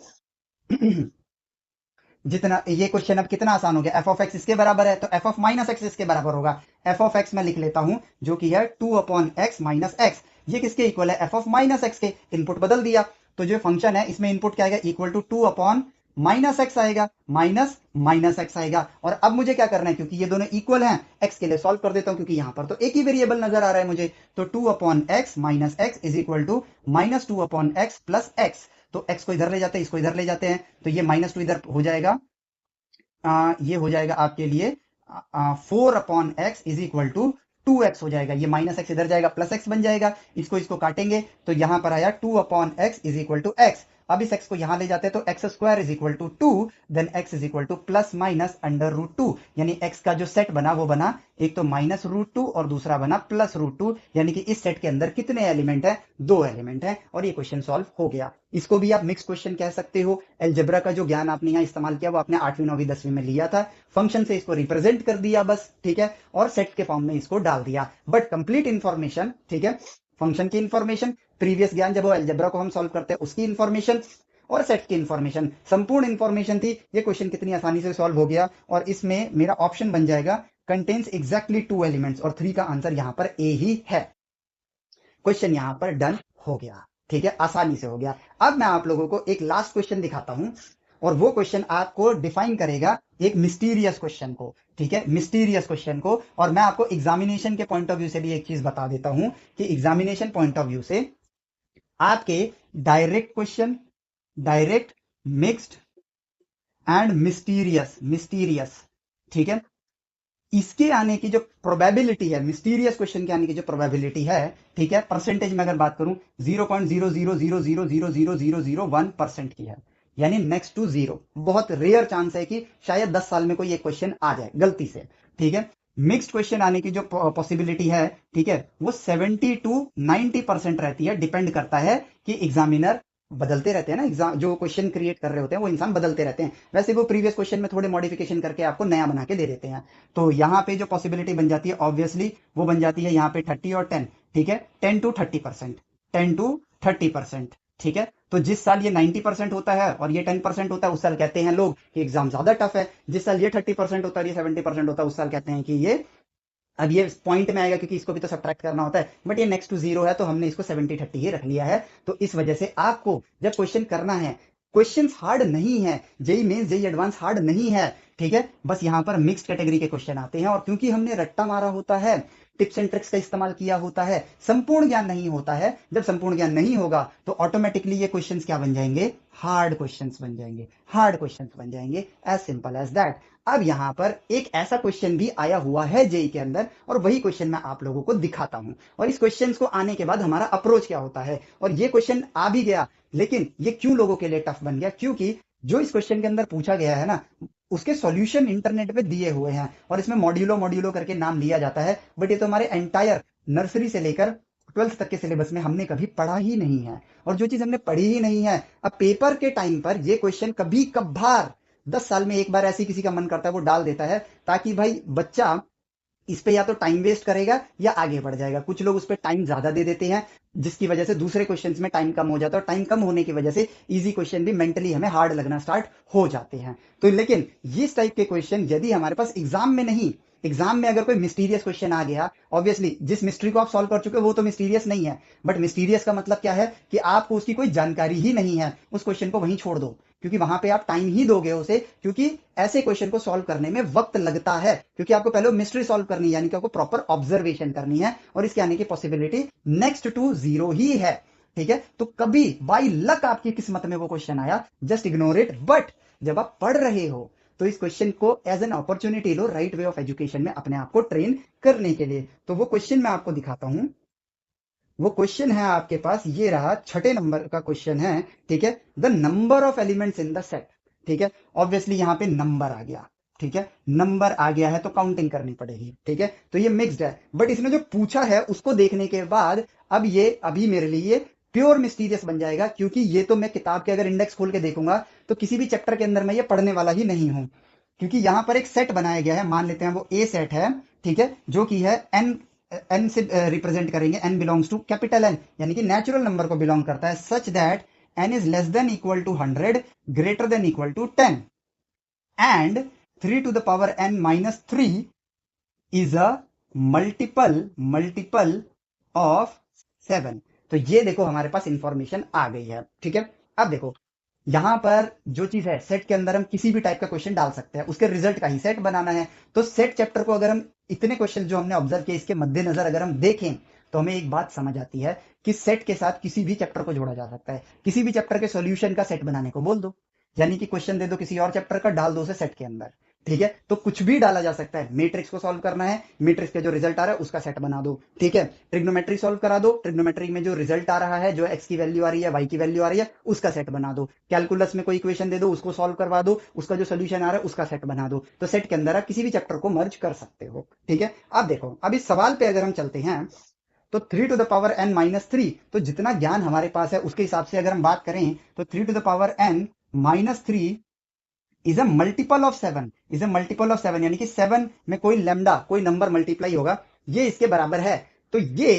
जितना ये क्वेश्चन अब कितना आसान हो गया। एफ ऑफ एक्स इसके बराबर है तो एफ ऑफ माइनस एक्स इसके बराबर होगा। एफ ऑफ एक्स मैं लिख लेता हूं जो कि है 2 अपॉन एक्स माइनस एक्स। ये किसके इक्वल है, एफ ऑफ माइनस एक्स के। इनपुट बदल दिया तो जो फंक्शन है इसमें इनपुट क्या आएगा, equal to 2 upon minus x आएगा, माइनस माइनस एक्स आएगा। और अब मुझे क्या करना है, क्योंकि ये दोनों इक्वल हैं, एक्स के लिए सॉल्व कर देता हूं क्योंकि यहां पर तो एक ही वेरिएबल नजर आ रहा है मुझे। तो 2 upon x minus x is equal to -2 upon x plus x. तो एक्स को इधर ले जाते हैं, इसको इधर ले जाते हैं, तो ये -2 इधर हो जाएगा, ये हो जाएगा आपके लिए 4 upon x is equal to 2x हो जाएगा। ये माइनस एक्स इधर जाएगा, प्लस एक्स बन जाएगा। इसको इसको काटेंगे तो यहां पर आया 2 upon x is equal to x. अब इस x को यहां ले जाते हैं तो x square is equal to 2, then x is equal to plus minus under root 2। यानी x का जो सेट बना वो बना एक तो -√2 और दूसरा बना +√2। यानी कि इस सेट के अंदर कितने एलिमेंट है, 2 एलिमेंट है। और ये क्वेश्चन सॉल्व हो गया। इसको भी आप मिक्स क्वेश्चन कह सकते हो। एलजेब्रा का जो ज्ञान आपने यहाँ इस्तेमाल किया वो आपने 8वीं 9वीं 10वीं में लिया था। फंक्शन से इसको रिप्रेजेंट कर दिया बस, ठीक है, और सेट के फॉर्म में इसको डाल दिया। बट कंप्लीट इंफॉर्मेशन, ठीक है, फंक्शन की इंफॉर्मेशन, प्रीवियस ज्ञान जब वो एलजेब्रा को हम सॉल्व करते हैं उसकी इंफॉर्मेशन और सेट की इंफॉर्मेशन, संपूर्ण इंफॉर्मेशन थी। ये क्वेश्चन कितनी आसानी से सॉल्व हो गया। और इसमें मेरा ऑप्शन बन जाएगा कंटेन्स एग्जैक्टली 2 एलिमेंट्स, और 3 का आंसर यहां पर ए ही है। क्वेश्चन यहां पर डन हो गया। ठीक है, आसानी से हो गया। अब मैं आप लोगों को एक लास्ट क्वेश्चन दिखाता हूं और वो क्वेश्चन आपको डिफाइन करेगा एक मिस्टीरियस क्वेश्चन को। ठीक है, मिस्टीरियस क्वेश्चन को। और मैं आपको एग्जामिनेशन के पॉइंट ऑफ व्यू से भी एक चीज बता देता हूं कि एग्जामिनेशन पॉइंट ऑफ व्यू से आपके direct question, direct, mixed and mysterious, mysterious, ठीक है, इसके आने की जो प्रोबेबिलिटी है, मिस्टीरियस क्वेश्चन के आने की जो प्रोबेबिलिटी है, ठीक है, परसेंटेज में अगर बात करूं 0.000000001% की है, यानी नेक्स्ट टू जीरो। बहुत रेयर चांस है कि शायद 10 साल में कोई एक क्वेश्चन आ जाए गलती से। ठीक है, मिक्स्ड क्वेश्चन आने की जो पॉसिबिलिटी है, ठीक है, वो 70 to 90% रहती है। डिपेंड करता है कि एग्जामिनर बदलते रहते हैं ना, एग्जाम जो क्वेश्चन क्रिएट कर रहे होते हैं वो इंसान बदलते रहते हैं। वैसे वो प्रीवियस क्वेश्चन में थोड़े मॉडिफिकेशन करके आपको नया बना के दे देते हैं। तो यहाँ पे जो पॉसिबिलिटी बन जाती है ऑब्वियसली वो बन जाती है यहाँ पे 30 और 10। ठीक है, 10 to 30%, 10 to 30%। ठीक है, तो जिस साल ये 90% होता है और ये 10% होता है उस साल कहते हैं लोग कि एग्जाम ज्यादा टफ है। जिस साल ये 30% होता है, ये 70% होता है, उस साल कहते हैं कि ये, अब ये पॉइंट में आएगा क्योंकि इसको भी तो सब्ट्रैक्ट करना होता है, बट ये नेक्स्ट टू जीरो है तो हमने इसको 70-30 ही रख लिया है। तो इस वजह से आपको जब क्वेश्चन करना है, क्वेश्चन हार्ड नहीं है, JEE Mains JEE Advanced hard नहीं है। ठीक है, बस यहाँ पर मिक्स्ड कैटेगरी के क्वेश्चन आते हैं और क्योंकि हमने रट्टा मारा होता है, टिप्स एंड ट्रिक्स का इस्तेमाल किया होता है, संपूर्ण ज्ञान नहीं होता है। जब संपूर्ण ज्ञान नहीं होगा तो ऑटोमेटिकली ये क्वेश्चंस क्या बन जाएंगे, हार्ड क्वेश्चंस बन जाएंगे, हार्ड क्वेश्चंस बन जाएंगे, एज सिंपल एज दैट। अब यहां पर एक ऐसा क्वेश्चन भी आया हुआ है जेई के अंदर और वही क्वेश्चन मैं आप लोगों को दिखाता हूं और इस क्वेश्चन को आने के बाद हमारा अप्रोच क्या होता है। और ये क्वेश्चन आ भी गया, लेकिन ये क्यों लोगों के लिए टफ बन गया, क्योंकि जो इस क्वेश्चन के अंदर पूछा गया है ना, उसके सॉल्यूशन इंटरनेट पे दिए हुए हैं और इसमें मॉड्यूलो मॉड्यूलो करके नाम लिया जाता है, बट ये तो हमारे एंटायर नर्सरी से लेकर 12th तक के सिलेबस में हमने कभी पढ़ा ही नहीं है। और जो चीज हमने पढ़ी ही नहीं है, अब पेपर के टाइम पर ये क्वेश्चन कभी कभार 10 साल में एक बार ऐसी किसी का मन करता है वो डाल देता है, ताकि भाई बच्चा इस पे या तो टाइम वेस्ट करेगा या आगे बढ़ जाएगा। कुछ लोग उस पे टाइम ज्यादा दे देते हैं, जिसकी वजह से दूसरे क्वेश्चंस में टाइम कम हो जाता है, और टाइम कम होने की वजह से इजी क्वेश्चन भी मेंटली हमें हार्ड लगना स्टार्ट हो जाते हैं। तो लेकिन इस टाइप के क्वेश्चन यदि हमारे पास एग्जाम में नहीं, एग्जाम में अगर कोई मिस्टीरियस क्वेश्चन आ गया, ऑब्वियसली जिस मिस्ट्री को आप सॉल्व कर चुके हो वो तो मिस्टीरियस नहीं है, बट मिस्टीरियस का मतलब क्या है कि आपको उसकी कोई जानकारी ही नहीं है, उस क्वेश्चन को वहीं छोड़ दो, क्योंकि वहां पे आप टाइम ही दोगे उसे, क्योंकि ऐसे क्वेश्चन को सॉल्व करने में वक्त लगता है, क्योंकि आपको पहले मिस्ट्री सॉल्व करनी है, यानी कि आपको प्रॉपर ऑब्जर्वेशन करनी है, और इसके आने की पॉसिबिलिटी नेक्स्ट टू जीरो ही है। ठीक है, तो कभी बाई लक आपकी किस्मत में वो क्वेश्चन आया, जस्ट इग्नोर इट। बट जब आप पढ़ रहे हो तो इस क्वेश्चन को एज एन अपॉर्चुनिटी लो, राइट वे ऑफ एजुकेशन में अपने आप को ट्रेन करने के लिए। तो वो क्वेश्चन मैं आपको दिखाता हूं। वो क्वेश्चन है आपके पास, ये रहा 6 नंबर का क्वेश्चन है। ठीक है, the number of elements in the set. ठीक है, ऑब्वियसली यहां पे नंबर आ गया। ठीक है, नंबर आ गया है तो काउंटिंग करनी पड़ेगी। ठीक है, तो ये मिक्स्ड है, बट इसने जो पूछा है उसको देखने के बाद अब ये अभी मेरे लिए प्योर मिस्टीरियस बन जाएगा, क्योंकि ये तो मैं किताब के अगर इंडेक्स खोल के देखूंगा तो किसी भी चैप्टर के अंदर मैं ये पढ़ने वाला ही नहीं हूं, क्योंकि यहां पर एक सेट बनाया गया है, मान लेते हैं वो ए सेट है। ठीक है, जो कि है एन, एन से रिप्रेजेंट करेंगे, n belongs to capital N, यानी कि नेचुरल नंबर को बिलोंग करता है, such that n is less than equal to 100, greater than equal to 10, and 3 to the power n minus 3 is a multiple of 7। तो ये देखो हमारे पास इंफॉर्मेशन आ गई है। ठीक है, अब देखो यहां पर जो चीज है, सेट के अंदर हम किसी भी टाइप का क्वेश्चन डाल सकते हैं, उसके रिजल्ट का ही सेट बनाना है। तो सेट चैप्टर को अगर हम इतने क्वेश्चन जो हमने ऑब्जर्व किए इसके मद्देनजर अगर हम देखें, तो हमें एक बात समझ आती है कि सेट के साथ किसी भी चैप्टर को जोड़ा जा सकता है। किसी भी चैप्टर के सॉल्यूशन का सेट बनाने को बोल दो, यानी कि क्वेश्चन दे दो किसी और चैप्टर का, डाल दो उसे सेट के अंदर। ठीक है, तो कुछ भी डाला जा सकता है। मैट्रिक्स को सॉल्व करना है, मैट्रिक्स के जो रिजल्ट आ रहा है उसका सेट बना दो। ठीक है, ट्रिग्नोमेट्री सॉल्व करा दो, ट्रिग्नोमेट्री में जो रिजल्ट आ रहा है, जो एक्स की वैल्यू आ रही है, वाई की वैल्यू आ रही है, उसका सेट बना दो। कैलकुलस में कोई इक्वेशन दे दो, उसको सॉल्व करवा दो, उसका जो सोल्यूशन आ रहा है उसका सेट बना दो। तो सेट के अंदर आप किसी भी चैप्टर को मर्ज कर सकते हो। ठीक है, अब देखो, अब इस सवाल पे अगर हम चलते हैं, तो 3 to the power n minus 3, तो जितना ज्ञान हमारे पास है उसके हिसाब से अगर हम बात करें, तो 3 to the power n minus 3 is a multiple of 7, is a multiple of 7, यानी कि 7 में कोई लेमडा, कोई नंबर मल्टीप्लाई होगा, ये इसके बराबर है। तो ये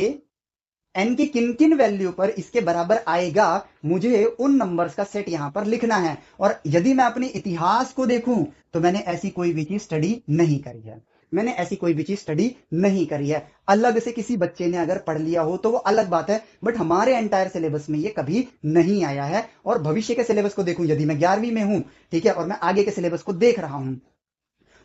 एन की किन किन वैल्यू पर इसके बराबर आएगा, मुझे उन नंबर्स का सेट यहां पर लिखना है। और यदि मैं अपने इतिहास को देखूं, तो मैंने ऐसी कोई भी चीज स्टडी नहीं करी है, मैंने ऐसी कोई भी चीज स्टडी नहीं करी है। अलग से किसी बच्चे ने अगर पढ़ लिया हो तो वो अलग बात है, बट हमारे एंटायर सिलेबस में ये कभी नहीं आया है। और भविष्य के सिलेबस को देखूं, यदि मैं 11वीं में हूं, ठीक है, और मैं आगे के सिलेबस को देख रहा हूं,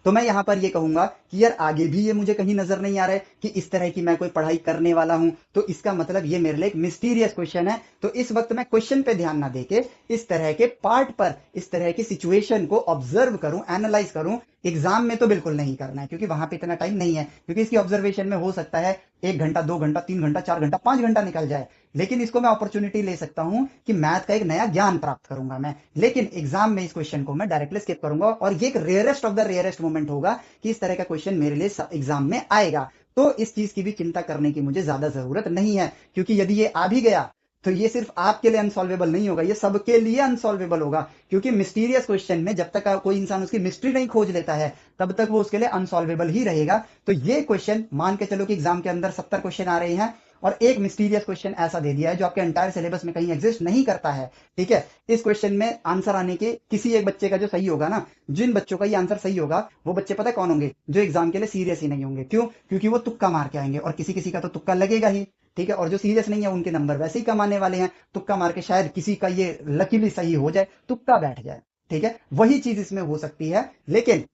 तो मैं यहां पर ये कहूंगा कि यार आगे भी ये मुझे कहीं नजर नहीं आ रहा है कि इस तरह की मैं कोई पढ़ाई करने वाला हूं, तो इसका मतलब ये मेरे लिए एक मिस्टीरियस क्वेश्चन है। तो इस वक्त मैं क्वेश्चन पे ध्यान ना देके इस तरह के पार्ट पर, इस तरह की सिचुएशन को ऑब्जर्व करूं, एनालाइज करूं। एग्जाम में तो बिल्कुल नहीं करना है, क्योंकि वहां पे इतना टाइम नहीं है, क्योंकि इसकी ऑब्जर्वेशन में हो सकता है 1 घंटा, 2 घंटा, 3 घंटा, 4 घंटा, 5 घंटा निकल जाए। लेकिन इसको मैं अपॉर्चुनिटी ले सकता हूं कि मैथ का एक नया ज्ञान प्राप्त करूंगा मैं। लेकिन एग्जाम में इस क्वेश्चन को मैं डायरेक्टली स्किप करूंगा, और ये एक rarest of the rarest moment होगा कि इस तरह का क्वेश्चन मेरे लिए एग्जाम में आएगा। तो इस चीज की भी चिंता करने की मुझे ज्यादा जरूरत नहीं है, क्योंकि यदि ये आ भी गया तो ये सिर्फ आपके लिए अनसॉल्वेबल नहीं होगा, ये सबके लिए अनसॉल्वेबल होगा। क्योंकि मिस्टीरियस क्वेश्चन में जब तक कोई इंसान उसकी मिस्ट्री नहीं खोज लेता है, तब तक वो उसके लिए अनसॉल्वेबल ही रहेगा। तो ये क्वेश्चन मान के चलो कि एग्जाम के अंदर 70 क्वेश्चन आ रहे हैं, और एक मिस्टीरियस क्वेश्चन ऐसा दे दिया है जो आपके एंटायर सिलेबस में कहीं एग्जिस्ट नहीं करता है। ठीक है, इस क्वेश्चन में आंसर आने के किसी एक बच्चे का जो सही होगा ना, जिन बच्चों का ये आंसर सही होगा, वो बच्चे पता है कौन होंगे, जो एग्जाम के लिए सीरियस ही नहीं होंगे। क्यों? क्योंकि वो तुक्का मार के आएंगे, और किसी किसी का तो तुक्का लगेगा ही। ठीक है, और जो सीरियस नहीं है उनके नंबर वैसे ही कम आने वाले हैं। तुक्का मार के शायद किसी का ये लकीली सही हो जाए, तुक्का बैठ जाए। ठीक है, वही चीज इसमें हो सकती है। लेकिन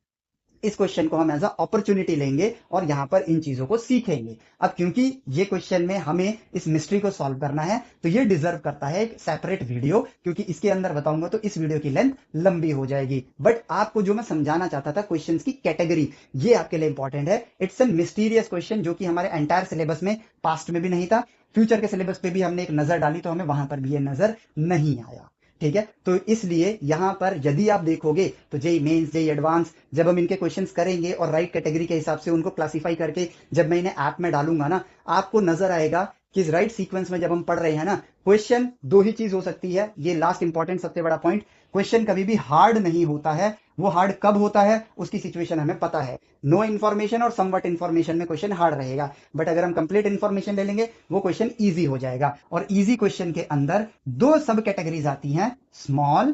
इस क्वेश्चन को हम एज अ अपॉर्चुनिटी लेंगे और यहां पर इन चीजों को सीखेंगे। अब क्योंकि ये क्वेश्चन में हमें इस मिस्ट्री को सॉल्व करना है, तो ये डिजर्व करता है एक सेपरेट वीडियो, क्योंकि इसके अंदर बताऊंगा तो इस वीडियो की लेंथ लंबी हो जाएगी। बट आपको जो मैं समझाना चाहता था, क्वेश्चंस की कैटेगरी, ये आपके लिए इंपॉर्टेंट है। इट्स एन मिस्टीरियस क्वेश्चन, जो कि हमारे एंटायर सिलेबस में पास्ट में भी नहीं था, फ्यूचर के सिलेबस पे भी हमने एक नजर डाली तो हमें वहां पर भी ये नजर नहीं आया। ठीक है, तो इसलिए यहाँ पर यदि आप देखोगे तो जेई मेंस, जेई एडवांस, जब हम इनके क्वेश्चंस करेंगे और राइट कैटेगरी के हिसाब से उनको क्लासिफाई करके जब मैं इन्हें ऐप में डालूंगा ना, आपको नजर आएगा कि राइट सीक्वेंस में जब हम पढ़ रहे हैं ना, क्वेश्चन दो ही चीज हो सकती है, ये लास्ट इंपॉर्टेंट सबसे बड़ा पॉइंट, क्वेश्चन कभी भी हार्ड नहीं होता है। वो हार्ड कब होता है, उसकी सिचुएशन हमें पता है। नो इन्फॉर्मेशन और समवट इन्फॉर्मेशन में क्वेश्चन हार्ड रहेगा, बट अगर हम कंप्लीट इन्फॉर्मेशन ले लेंगे वो क्वेश्चन इजी हो जाएगा। और इजी क्वेश्चन के अंदर दो सब कैटेगरीज आती हैं, स्मॉल,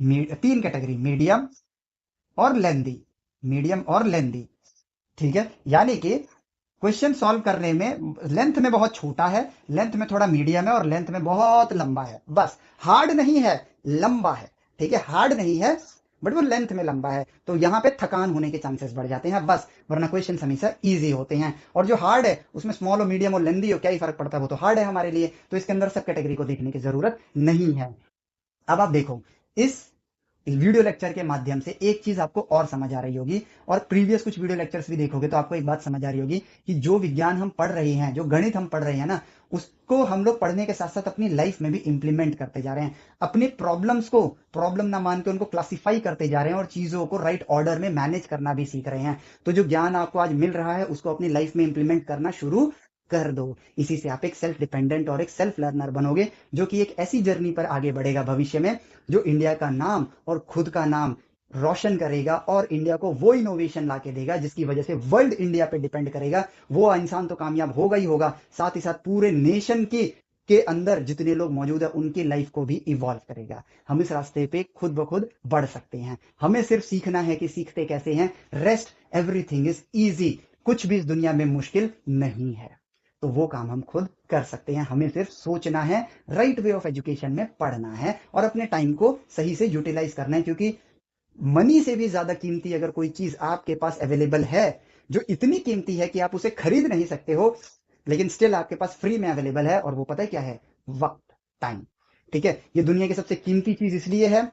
तीन कैटेगरी, मीडियम और लेंदी, मीडियम और लेंदी। ठीक है, यानी कि क्वेश्चन सॉल्व करने में लेंथ में बहुत छोटा है, लेंथ में थोड़ा मीडियम है और लेंथ में बहुत लंबा है। बस हार्ड नहीं है, लंबा है। ठीक है, हार्ड नहीं है बट वो लेंथ में लंबा है, तो यहाँ पे थकान होने के चांसेस बढ़ जाते हैं बस, वरना क्वेश्चन हमेशा इजी होते हैं। और जो हार्ड है उसमें स्मॉल और मीडियम और लेंदी हो, क्या ही फर्क पड़ता है, वो तो हार्ड है हमारे लिए, तो इसके अंदर सब कैटेगरी को देखने की जरूरत नहीं है। अब आप देखो, इस वीडियो लेक्चर के माध्यम से एक चीज आपको और समझ आ रही होगी, और प्रीवियस कुछ वीडियो लेक्चर्स भी देखोगे तो आपको एक बात समझ आ रही होगी कि जो विज्ञान हम पढ़ रहे हैं, जो गणित हम पढ़ रहे हैं ना, उसको हम लोग पढ़ने के साथ साथ अपनी लाइफ में भी इंप्लीमेंट करते जा रहे हैं। अपने प्रॉब्लम्स को प्रॉब्लम ना मान के उनको क्लासिफाई करते जा रहे हैं और चीजों को राइट ऑर्डर में मैनेज करना भी सीख रहे हैं। तो जो ज्ञान आपको आज मिल रहा है उसको अपनी लाइफ में इंप्लीमेंट करना शुरू कर दो। इसी से आप एक सेल्फ डिपेंडेंट और एक सेल्फ लर्नर बनोगे, जो कि एक ऐसी जर्नी पर आगे बढ़ेगा भविष्य में, जो इंडिया का नाम और खुद का नाम रोशन करेगा और इंडिया को वो इनोवेशन ला के देगा जिसकी वजह से वर्ल्ड इंडिया पे डिपेंड करेगा। वो इंसान तो कामयाब होगा ही होगा, साथ ही साथ पूरे नेशन के अंदर जितने लोग मौजूद है उनकी लाइफ को भी इवॉल्व करेगा। हम इस रास्ते पे खुद ब खुद बढ़ सकते हैं, हमें सिर्फ सीखना है कि सीखते कैसे हैं। रेस्ट एवरीथिंग इज इजी, कुछ भी इस दुनिया में मुश्किल नहीं है, तो वो काम हम खुद कर सकते हैं। हमें सिर्फ सोचना है, राइट वे ऑफ एजुकेशन में पढ़ना है और अपने टाइम को सही से यूटिलाइज करना है, क्योंकि मनी से भी ज्यादा कीमती अगर कोई चीज आपके पास अवेलेबल है, जो इतनी कीमती है कि आप उसे खरीद नहीं सकते हो, लेकिन स्टिल आपके पास फ्री में अवेलेबल है, और वो पता है क्या है, वक्त, टाइम। ठीक है, ये दुनिया की सबसे कीमती चीज इसलिए है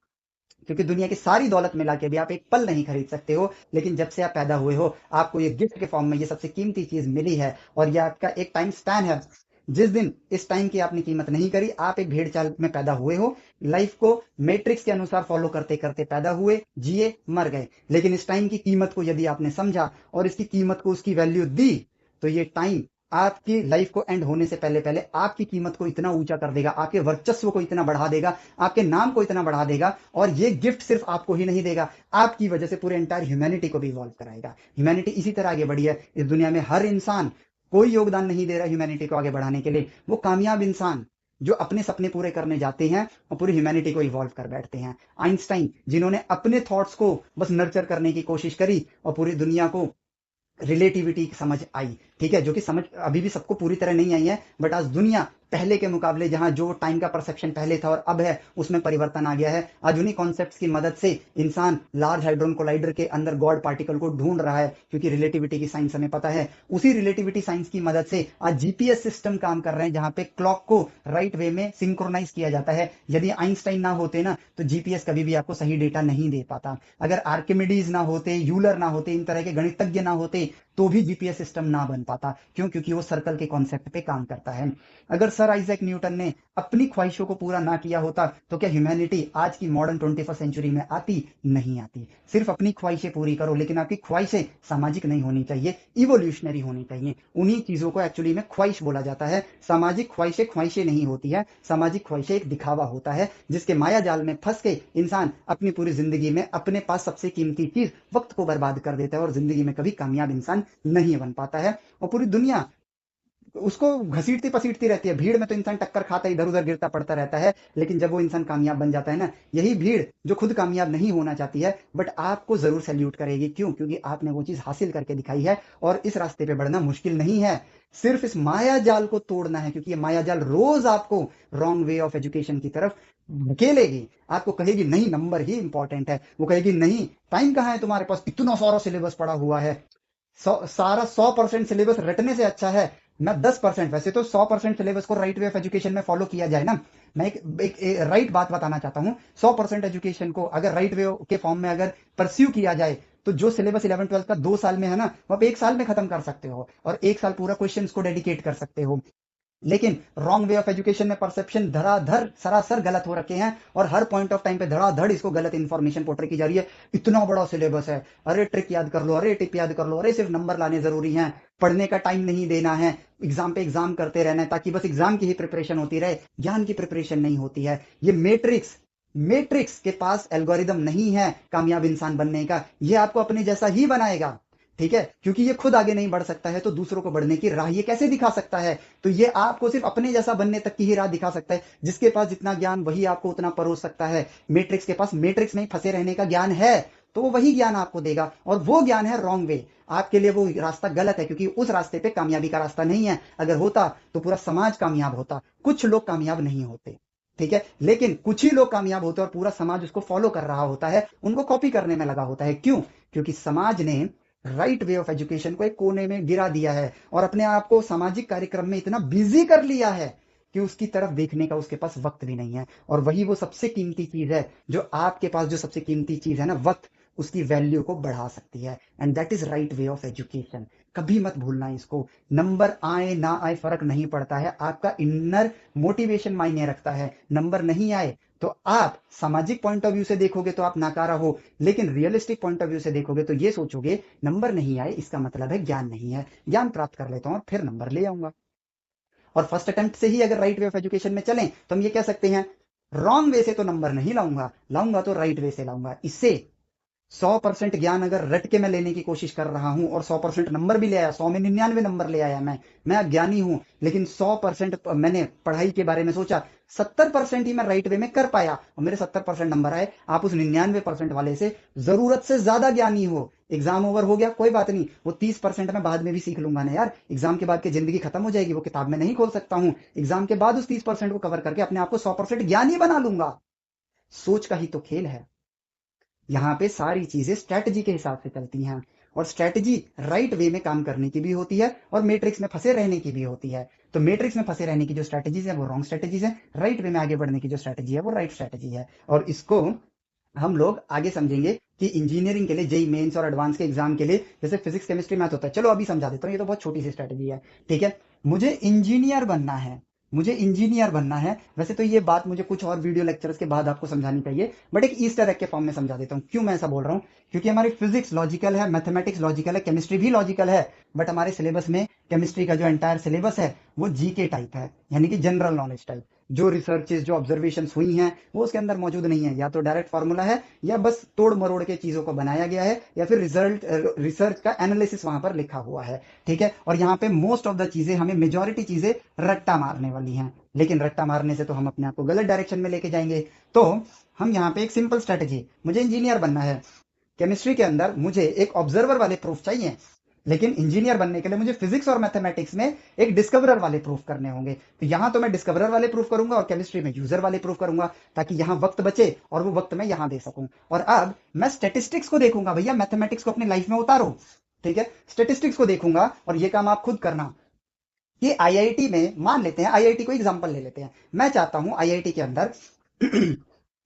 क्योंकि दुनिया की सारी दौलत मिला के भी आप एक पल नहीं खरीद सकते हो, लेकिन जब से आप पैदा हुए हो आपको ये गिफ्ट के फॉर्म में ये सबसे कीमती चीज मिली है, और ये आपका एक टाइम स्पैन है। जिस दिन इस टाइम की आपने कीमत नहीं करी, आप एक भेड़ चाल में पैदा हुए हो, लाइफ को मैट्रिक्स के अनुसार फॉलो करते करते पैदा हुए, जिए, मर गए, लेकिन इस टाइम की कीमत को यदि आपने समझा और इसकी कीमत को उसकी वैल्यू दी, तो ये टाइम आपकी लाइफ को एंड होने से पहले पहले आपकी कीमत को इतना ऊंचा कर देगा, आपके वर्चस्व को इतना बढ़ा देगा, आपके नाम को इतना बढ़ा देगा, और ये गिफ्ट सिर्फ आपको ही नहीं देगा, आपकी वजह से पूरे एंटायर ह्यूमैनिटी को भी इवॉल्व कराएगा। ह्यूमैनिटी इसी तरह आगे बढ़ी है इस दुनिया में, हर इंसान कोई योगदान नहीं दे रहा ह्यूमैनिटी को आगे बढ़ाने के लिए, वो कामयाब इंसान जो अपने सपने पूरे करने जाते हैं और पूरी ह्यूमैनिटी को इवॉल्व कर बैठते हैं। आइंस्टाइन, जिन्होंने अपने थॉट्स को बस नर्चर करने की कोशिश करी और पूरी दुनिया को रिलेटिविटी की समझ आई, ठीक है, जो कि समझ अभी भी सबको पूरी तरह नहीं आई है, बट आज दुनिया पहले के मुकाबले, जहां जो टाइम का परसेप्शन पहले था और अब है, उसमें परिवर्तन आ गया है। आज उन्हीं कॉन्सेप्ट्स की मदद से इंसान लार्ज हाइड्रोन कोलाइडर के अंदर गॉड पार्टिकल को ढूंढ रहा है, क्योंकि रिलेटिविटी की साइंस हमें पता है। उसी रिलेटिविटी साइंस की मदद से आज जीपीएस सिस्टम काम कर रहे हैं, जहां पे क्लॉक को राइट वे में सिंक्रोनाइज किया जाता है। यदि आइंस्टाइन ना होते ना, तो जीपीएस कभी भी आपको सही डेटा नहीं दे पाता। अगर आर्किमिडीज ना होते, यूलर ना होते, इन तरह के गणितज्ञ ना होते, तो भी जीपीएस सिस्टम ना बन पाता। क्यों? क्योंकि वो सर्कल के कॉन्सेप्ट पे काम करता है। अगर सर आइजैक न्यूटन ने अपनी ख्वाहिशों को पूरा ना किया होता, तो क्या ह्यूमैनिटी आज की मॉडर्न 21st सेंचुरी में आती? नहीं आती। सिर्फ अपनी ख्वाहिशें पूरी करो, लेकिन आपकी ख्वाहिशें सामाजिक नहीं होनी चाहिए, इवोल्यूशनरी होनी चाहिए। उन्हीं चीजों को एक्चुअली में ख्वाहिश बोला जाता है। सामाजिक ख्वाहिशें ख्वाहिशें नहीं होती है, सामाजिक ख्वाहिशें एक दिखावा होता है, जिसके माया जाल में फंस के इंसान अपनी पूरी जिंदगी में अपने पास सबसे कीमती चीज वक्त को बर्बाद कर देता है, और जिंदगी में कभी कामयाब इंसान नहीं बन पाता है। और पूरी दुनिया उसको घसीटती पसीटती रहती है, भीड़ में तो इंसान टक्कर खाता है, इधर उधर गिरता पड़ता रहता है, लेकिन जब वो इंसान कामयाब बन जाता है ना, यही भीड़ जो खुद कामयाब नहीं होना चाहती है, बट आपको जरूर सैल्यूट करेगी। क्यों? क्योंकि आपने वो चीज हासिल करके दिखाई है, और इस रास्ते पे बढ़ना मुश्किल नहीं है, सिर्फ इस माया जाल को तोड़ना है, क्योंकि ये माया जाल रोज आपको रॉन्ग वे ऑफ एजुकेशन की तरफ धकेलेगी। आपको कहेगी नहीं, नंबर ही इंपॉर्टेंट है, वो कहेगी नहीं, टाइम कहाँ है तुम्हारे पास, इतना सारा सिलेबस पड़ा हुआ है, सारा 100% सिलेबस रटने से अच्छा है मैं 10%, वैसे तो 100% सिलेबस को राइट वे ऑफ एजुकेशन में फॉलो किया जाए ना। मैं एक राइट बात बताना चाहता हूँ, 100% एजुकेशन को अगर राइट वे के फॉर्म में अगर परस्यू किया जाए, तो जो सिलेबस 11 12 का 2 साल में है ना, वो आप 1 साल में खत्म कर सकते हो, और 1 साल पूरा क्वेश्चंस को डेडिकेट कर सकते हो। लेकिन रॉन्ग वे ऑफ एजुकेशन में परसेप्शन धड़ाधड़ सरासर गलत हो रखे हैं और हर पॉइंट ऑफ टाइम पे धड़ाधड़ इसको गलत इंफॉर्मेशन पोर्ट्रे की जा रही है। इतना बड़ा सिलेबस है, अरे ट्रिक याद कर लो, अरे टिप याद कर लो, अरे सिर्फ नंबर लाने जरूरी हैं, पढ़ने का टाइम नहीं देना है, एग्जाम पे एग्जाम करते रहना है ताकि बस एग्जाम की ही प्रिपरेशन होती रहे, ज्ञान की प्रिपरेशन नहीं होती है। ये मैट्रिक्स मैट्रिक्स के पास एल्गोरिदम नहीं है कामयाब इंसान बनने का, ये आपको अपने जैसा ही बनाएगा। ठीक है, क्योंकि ये खुद आगे नहीं बढ़ सकता है तो दूसरों को बढ़ने की राह ये कैसे दिखा सकता है? तो ये आपको सिर्फ अपने जैसा बनने तक की ही राह दिखा सकता है। जिसके पास जितना ज्ञान वही आपको उतना परोस सकता है। मैट्रिक्स के पास मैट्रिक्स में फंसे रहने का ज्ञान है तो वो वही ज्ञान आपको देगा, और वो ज्ञान है रॉन्ग वे। आपके लिए वो रास्ता गलत है क्योंकि उस रास्ते पे कामयाबी का रास्ता नहीं है। अगर होता तो पूरा समाज कामयाब होता। कुछ लोग कामयाब नहीं होते, ठीक है, लेकिन कुछ ही लोग कामयाब होते हैं और पूरा समाज उसको फॉलो कर रहा होता है, उनको कॉपी करने में लगा होता है। क्यों? क्योंकि समाज ने राइट वे ऑफ एजुकेशन को एक कोने में गिरा दिया है और अपने आप को सामाजिक कार्यक्रम में इतना बिजी कर लिया है कि उसकी तरफ देखने का उसके पास वक्त भी नहीं है। और वही वो सबसे कीमती चीज है जो आपके पास, जो सबसे कीमती चीज है ना, वक्त, उसकी वैल्यू को बढ़ा सकती है। And that is right way of education. कभी मत भूलना इसको। नंबर आए ना आए फर्क नहीं पड़ता है, आपका इनर मोटिवेशन मायने रखता है। नंबर नहीं आए तो आप सामाजिक पॉइंट ऑफ व्यू से देखोगे तो आप नाकारा हो, लेकिन रियलिस्टिक पॉइंट ऑफ व्यू से देखोगे तो ये सोचोगे नंबर नहीं आए इसका मतलब है ज्ञान नहीं है, ज्ञान प्राप्त कर लेता हूं और फिर नंबर ले आऊंगा। और फर्स्ट अटेम्प्ट से ही अगर राइट वे ऑफ एजुकेशन में चलें तो हम ये कह सकते हैं रॉन्ग वे से तो नंबर नहीं लाऊंगा, लाऊंगा तो राइट वे से लाऊंगा। इससे 100% ज्ञान अगर रट के मैं लेने की कोशिश कर रहा हूं और 100% नंबर भी ले आया, 100 में 99 नंबर ले आया, मैं अज्ञानी हूं, लेकिन 100% मैंने पढ़ाई के बारे में सोचा, 70% ही मैं राइट वे में कर पाया और मेरे 70% नंबर आए। आप उस 99% वाले से जरूरत से ज्यादा ज्ञानी हो। एग्जाम ओवर हो गया, कोई बात नहीं, वो 30% मैं बाद में भी सीख लूंगा ना यार। एग्जाम के बाद की जिंदगी खत्म हो जाएगी, वो किताब में नहीं खोल सकता हूं। एग्जाम के बाद उस 30% को कवर करके अपने आप को 100% ज्ञानी बना लूंगा। सोच का ही तो खेल है। यहाँ पे सारी चीजें स्ट्रैटेजी के हिसाब से चलती हैं और स्ट्रैटेजी राइट वे में काम करने की भी होती है और मैट्रिक्स में फंसे रहने की भी होती है। तो मैट्रिक्स में फंसे रहने की जो स्ट्रैटेजीज है वो रॉन्ग स्ट्रैटेजीज है, राइट वे में आगे बढ़ने की जो स्ट्रैटेजी है वो राइट स्ट्रैटेजी है। और इसको हम लोग आगे समझेंगे कि इंजीनियरिंग के लिए, जेई मेंस और एडवांस के एग्जाम के लिए, जैसे फिजिक्स केमिस्ट्री मैथ होता है, चलो अभी समझा देता हूँ, ये तो बहुत छोटी सी स्ट्रैटेजी है। ठीक है, मुझे इंजीनियर बनना है, मुझे इंजीनियर बनना है। वैसे तो ये बात मुझे कुछ और वीडियो लेक्चर्स के बाद आपको समझानी चाहिए, बट एक ईस्टर एग के फॉर्म में समझा देता हूँ। क्यों मैं ऐसा बोल रहा हूँ? क्योंकि हमारी फिजिक्स लॉजिकल है, मैथमेटिक्स लॉजिकल है, केमिस्ट्री भी लॉजिकल है, बट हमारे सिलेबस में केमिस्ट्री का जो एंटायर सिलेबस है वो जीके टाइप है, यानी कि जनरल नॉलेज टाइप। जो रिसर्चेज, जो ऑब्जर्वेशन हुई हैं वो उसके अंदर मौजूद नहीं है। या तो डायरेक्ट फॉर्मूला है, या बस तोड़ मरोड़ के चीजों को बनाया गया है, या फिर रिसर्च का एनालिसिस वहां पर लिखा हुआ है। ठीक है, और यहाँ पे मोस्ट ऑफ द चीजें, हमें मेजोरिटी चीजें रट्टा मारने वाली हैं, लेकिन रट्टा मारने से तो हम अपने आप को गलत डायरेक्शन में लेके जाएंगे। तो हम यहाँ पे एक सिंपल स्ट्रेटेजी, मुझे इंजीनियर बनना है, केमिस्ट्री के अंदर मुझे एक ऑब्जर्वर वाले प्रूफ चाहिए, लेकिन इंजीनियर बनने के लिए मुझे फिजिक्स और मैथमेटिक्स में एक डिस्कवरर वाले प्रूफ करने होंगे। तो यहां तो मैं डिस्कवरर वाले प्रूफ करूंगा और केमिस्ट्री में यूजर वाले प्रूफ करूंगा, ताकि यहां वक्त बचे और वो वक्त मैं यहां दे सकूं। और अब मैं स्टेटिस्टिक्स को देखूंगा, भैया मैथमेटिक्स को अपनी लाइफ में उतारो। ठीक है, स्टेटिस्टिक्स को देखूंगा और ये काम आप खुद करना। ये आईआईटी में, मान लेते हैं आईआईटी को एग्जांपल ले लेते हैं, मैं चाहता हूं आईआईटी के अंदर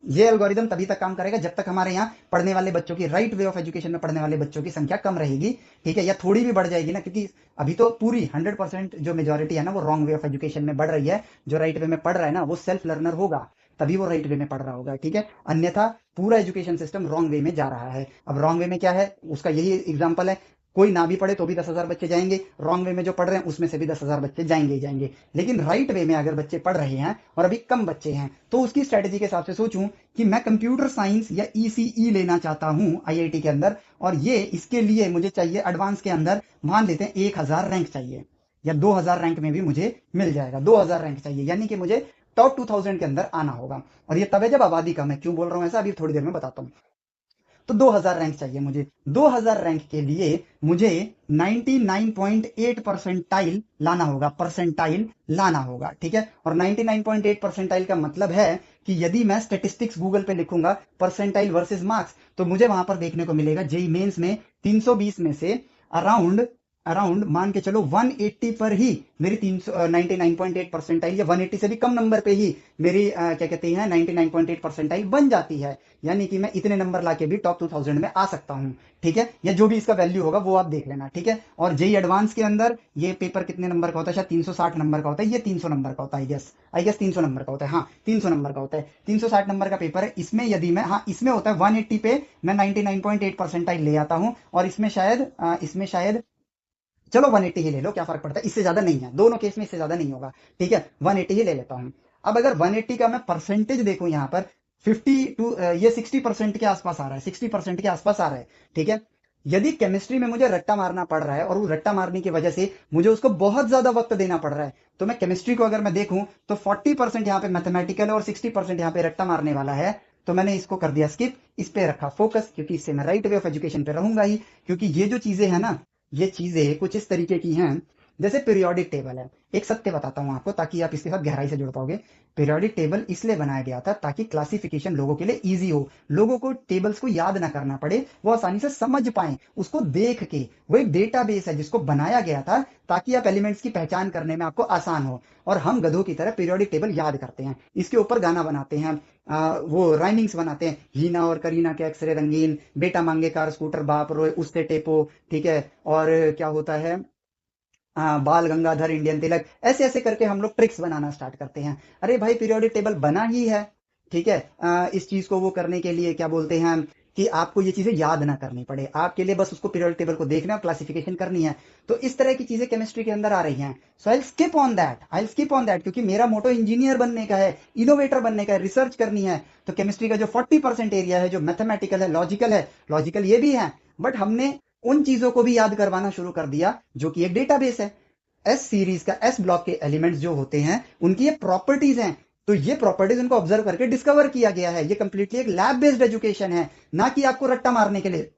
ये एल्गोरिदम तभी तक काम करेगा जब तक हमारे यहाँ पढ़ने वाले बच्चों की, राइट वे ऑफ एजुकेशन में पढ़ने वाले बच्चों की संख्या कम रहेगी। ठीक है, या थोड़ी भी बढ़ जाएगी ना, क्योंकि अभी तो पूरी 100% जो मेजोरिटी है ना वो रॉन्ग वे ऑफ एजुकेशन में बढ़ रही है। जो राइट वे में पढ़ रहा है ना वो सेल्फ लर्नर होगा, तभी वो राइट वे में पढ़ रहा होगा। ठीक है, अन्यथा पूरा एजुकेशन सिस्टम रॉन्ग वे में जा रहा है। अब रॉन्ग वे में क्या है, उसका यही एग्जाम्पल है, कोई ना भी पढ़े तो भी 10,000 बच्चे जाएंगे, रॉन्ग वे में जो पढ़ रहे हैं उसमें से भी 10,000 बच्चे जाएंगे ही जाएंगे। लेकिन राइट वे में अगर बच्चे पढ़ रहे हैं और अभी कम बच्चे हैं, तो उसकी स्ट्रेटेजी के हिसाब से सोचूं कि मैं कंप्यूटर साइंस या ईसीई लेना चाहता हूं आईआईटी के अंदर, और ये इसके लिए मुझे चाहिए एडवांस के अंदर, मान लेते हैं 1,000 रैंक चाहिए, या 2,000 रैंक में भी मुझे मिल जाएगा। 2,000 रैंक चाहिए, यानी कि मुझे टॉप 2,000 के अंदर आना होगा। और ये तब है जब आबादी कम है। क्यों बोल रहा हूं ऐसा, अभी थोड़ी देर में बताता हूं। तो 2,000 रैंक चाहिए मुझे। 2,000 रैंक के लिए मुझे 99.8 परसेंटाइल लाना होगा, परसेंटाइल लाना होगा। ठीक है, और 99.8 परसेंटाइल का मतलब है कि यदि मैं स्टेटिस्टिक्स गूगल पे लिखूंगा परसेंटाइल वर्सेस मार्क्स, तो मुझे वहां पर देखने को मिलेगा जेई मेंस में 320 में से अराउंड अराउंड मान के चलो 180 पर ही मेरी 99.8 परसेंटाइल या 180 से भी कम नंबर पे ही मेरी क्या कहते हैं 99.8 परसेंटाइल बन जाती है। यानी कि मैं इतने नंबर लाके भी टॉप 2000 में आ सकता हूँ। ठीक है, या जो भी इसका वैल्यू होगा वो आप देख लेना। ठीक है, और जेई एडवांस के अंदर ये पेपर कितने नंबर का होता है? शायद 360 नंबर का होता है, ये 300 नंबर का होता है। आई गेस 300 नंबर का होता है। हाँ, 300 नंबर का होता है। 360 नंबर का पेपर है। इसमें यदि मैं, हाँ इसमें होता है 180 पे मैं 99.8 परसेंटाइल ले आता हूँ, और इसमें शायद चलो 180 ही ले लो, क्या फर्क पड़ता है, इससे ज्यादा नहीं है, दोनों केस में इससे ज्यादा नहीं होगा। ठीक है, 180 ही ले लेता हूँ। अब अगर 180 का मैं परसेंटेज देखूं यहाँ पर 52, ये 60% के आसपास आ रहा है, 60% के आसपास आ रहा है। ठीक है, यदि केमिस्ट्री में मुझे रट्टा मारना पड़ रहा है और वो रट्टा मारने की वजह से मुझे उसको बहुत ज्यादा वक्त देना पड़ रहा है, तो मैं केमिस्ट्री को अगर मैं देखूं तो 40% यहाँ पे मैथमेटिकल है और 60% यहाँ पे रट्टा मारने वाला है। तो मैंने इसको कर दिया स्किप, इस पे रखा फोकस, क्योंकि इससे मैं राइट वे ऑफ एजुकेशन पे रहूंगा ही। क्योंकि ये जो चीजें हैं ना, ये चीजें कुछ इस तरीके की हैं, जैसे पीरियोडिक टेबल है। एक सत्य बताता हूं आपको ताकि आप इसके साथ गहराई से जुड़ पाओगे। पीरियोडिक टेबल इसलिए बनाया गया था ताकि क्लासिफिकेशन लोगों के लिए इजी हो, लोगों को टेबल्स को याद ना करना पड़े, वो आसानी से समझ पाए उसको देख के। वो एक डेटाबेस है जिसको बनाया गया था ताकि आप एलिमेंट्स की पहचान करने में आपको आसान हो। और हम गधों की तरह पीरियोडिक टेबल याद करते हैं, इसके ऊपर गाना बनाते हैं, वो राइमिंग्स बनाते हैं, हीना और करीना के अक्सरे रंगीन, बेटा मांगे कार स्कूटर बाप रोए उससे टेपो। ठीक है, और क्या होता है, बाल गंगाधर इंडियन तिलक, ऐसे ऐसे करके हम लोग ट्रिक्स बनाना स्टार्ट करते हैं। अरे भाई, पीरियोडिक टेबल बना ही है, ठीक है, इस चीज को वो करने के लिए, क्या बोलते हैं, कि आपको ये चीजें याद ना करनी पड़े, आपके लिए बस उसको पीरियोडिक टेबल को देखना और क्लासिफिकेशन करनी है। तो इस तरह की चीजें केमिस्ट्री के अंदर आ रही हैं। सो आई स्किप ऑन दैट क्योंकि मेरा मोटो इंजीनियर बनने का है, इनोवेटर बनने का है, रिसर्च करनी है। तो केमिस्ट्री का जो 40% एरिया है, जो मैथमेटिकल है, लॉजिकल ये भी है, बट हमने उन चीजों को भी याद करवाना शुरू कर दिया जो कि एक डेटाबेस है। एस सीरीज का एस ब्लॉक के एलिमेंट्स जो होते हैं उनकी ये प्रॉपर्टीज हैं। तो ये प्रॉपर्टीज उनको ऑब्जर्व करके डिस्कवर किया गया है। ये कंप्लीटली एक लैब बेस्ड एजुकेशन है, ना कि आपको रट्टा मारने के लिए।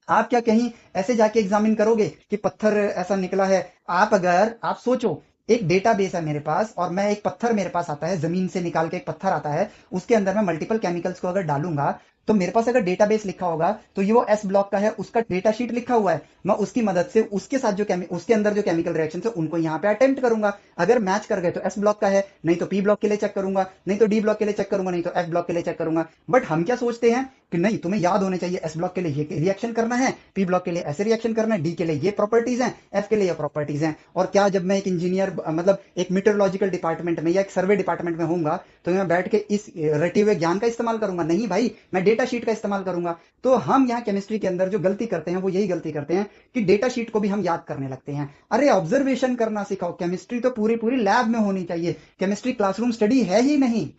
आप क्या कहीं ऐसे जाके एग्जामिन करोगे कि पत्थर ऐसा निकला है? आप सोचो, एक डेटाबेस है मेरे पास और मैं एक पत्थर मेरे पास आता है, जमीन से निकाल के एक पत्थर आता है, उसके अंदर मैं मल्टीपल केमिकल्स को अगर डालूंगा, तो मेरे पास अगर डेटाबेस लिखा होगा तो ये वो एस ब्लॉक का है, उसका डेटा शीट लिखा हुआ है। मैं उसकी मदद से उसके साथ उसके अंदर जो केमिकल रिएक्शन है उनको यहाँ पे अटेम्प्ट करूंगा। अगर मैच कर गए तो एस ब्लॉक का है, नहीं तो पी ब्लॉक के लिए चेक करूंगा, नहीं तो डी ब्लॉक के लिए चेक करूंगा, नहीं तो एफ ब्लॉक के लिए चेक करूंगा। बट हम क्या सोचते हैं कि नहीं, तुम्हें याद होने चाहिए, एस ब्लॉक के लिए ये रिएक्शन करना है, पी ब्लॉक के लिए ऐसे रिएक्शन करना है, डी के लिए ये प्रॉपर्टीज हैं, एफ के लिए ये प्रॉपर्टीज हैं। और क्या जब मैं एक इंजीनियर, मतलब एक मीटरोलॉजिकल डिपार्टमेंट में या एक सर्वे डिपार्टमेंट में होऊंगा, तो मैं बैठ के इस रटे हुए ज्ञान का इस्तेमाल करूंगा? नहीं भाई, मैं डेटा शीट का इस्तेमाल करूंगा। तो हम यहाँ केमिस्ट्री के अंदर जो गलती करते हैं वो यही गलती करते हैं कि डेटा शीट को भी हम याद करने लगते हैं। अरे ऑब्जर्वेशन करना सिखाओ, केमिस्ट्री तो पूरी पूरी लैब में होनी चाहिए, केमिस्ट्री क्लासरूम स्टडी है ही नहीं।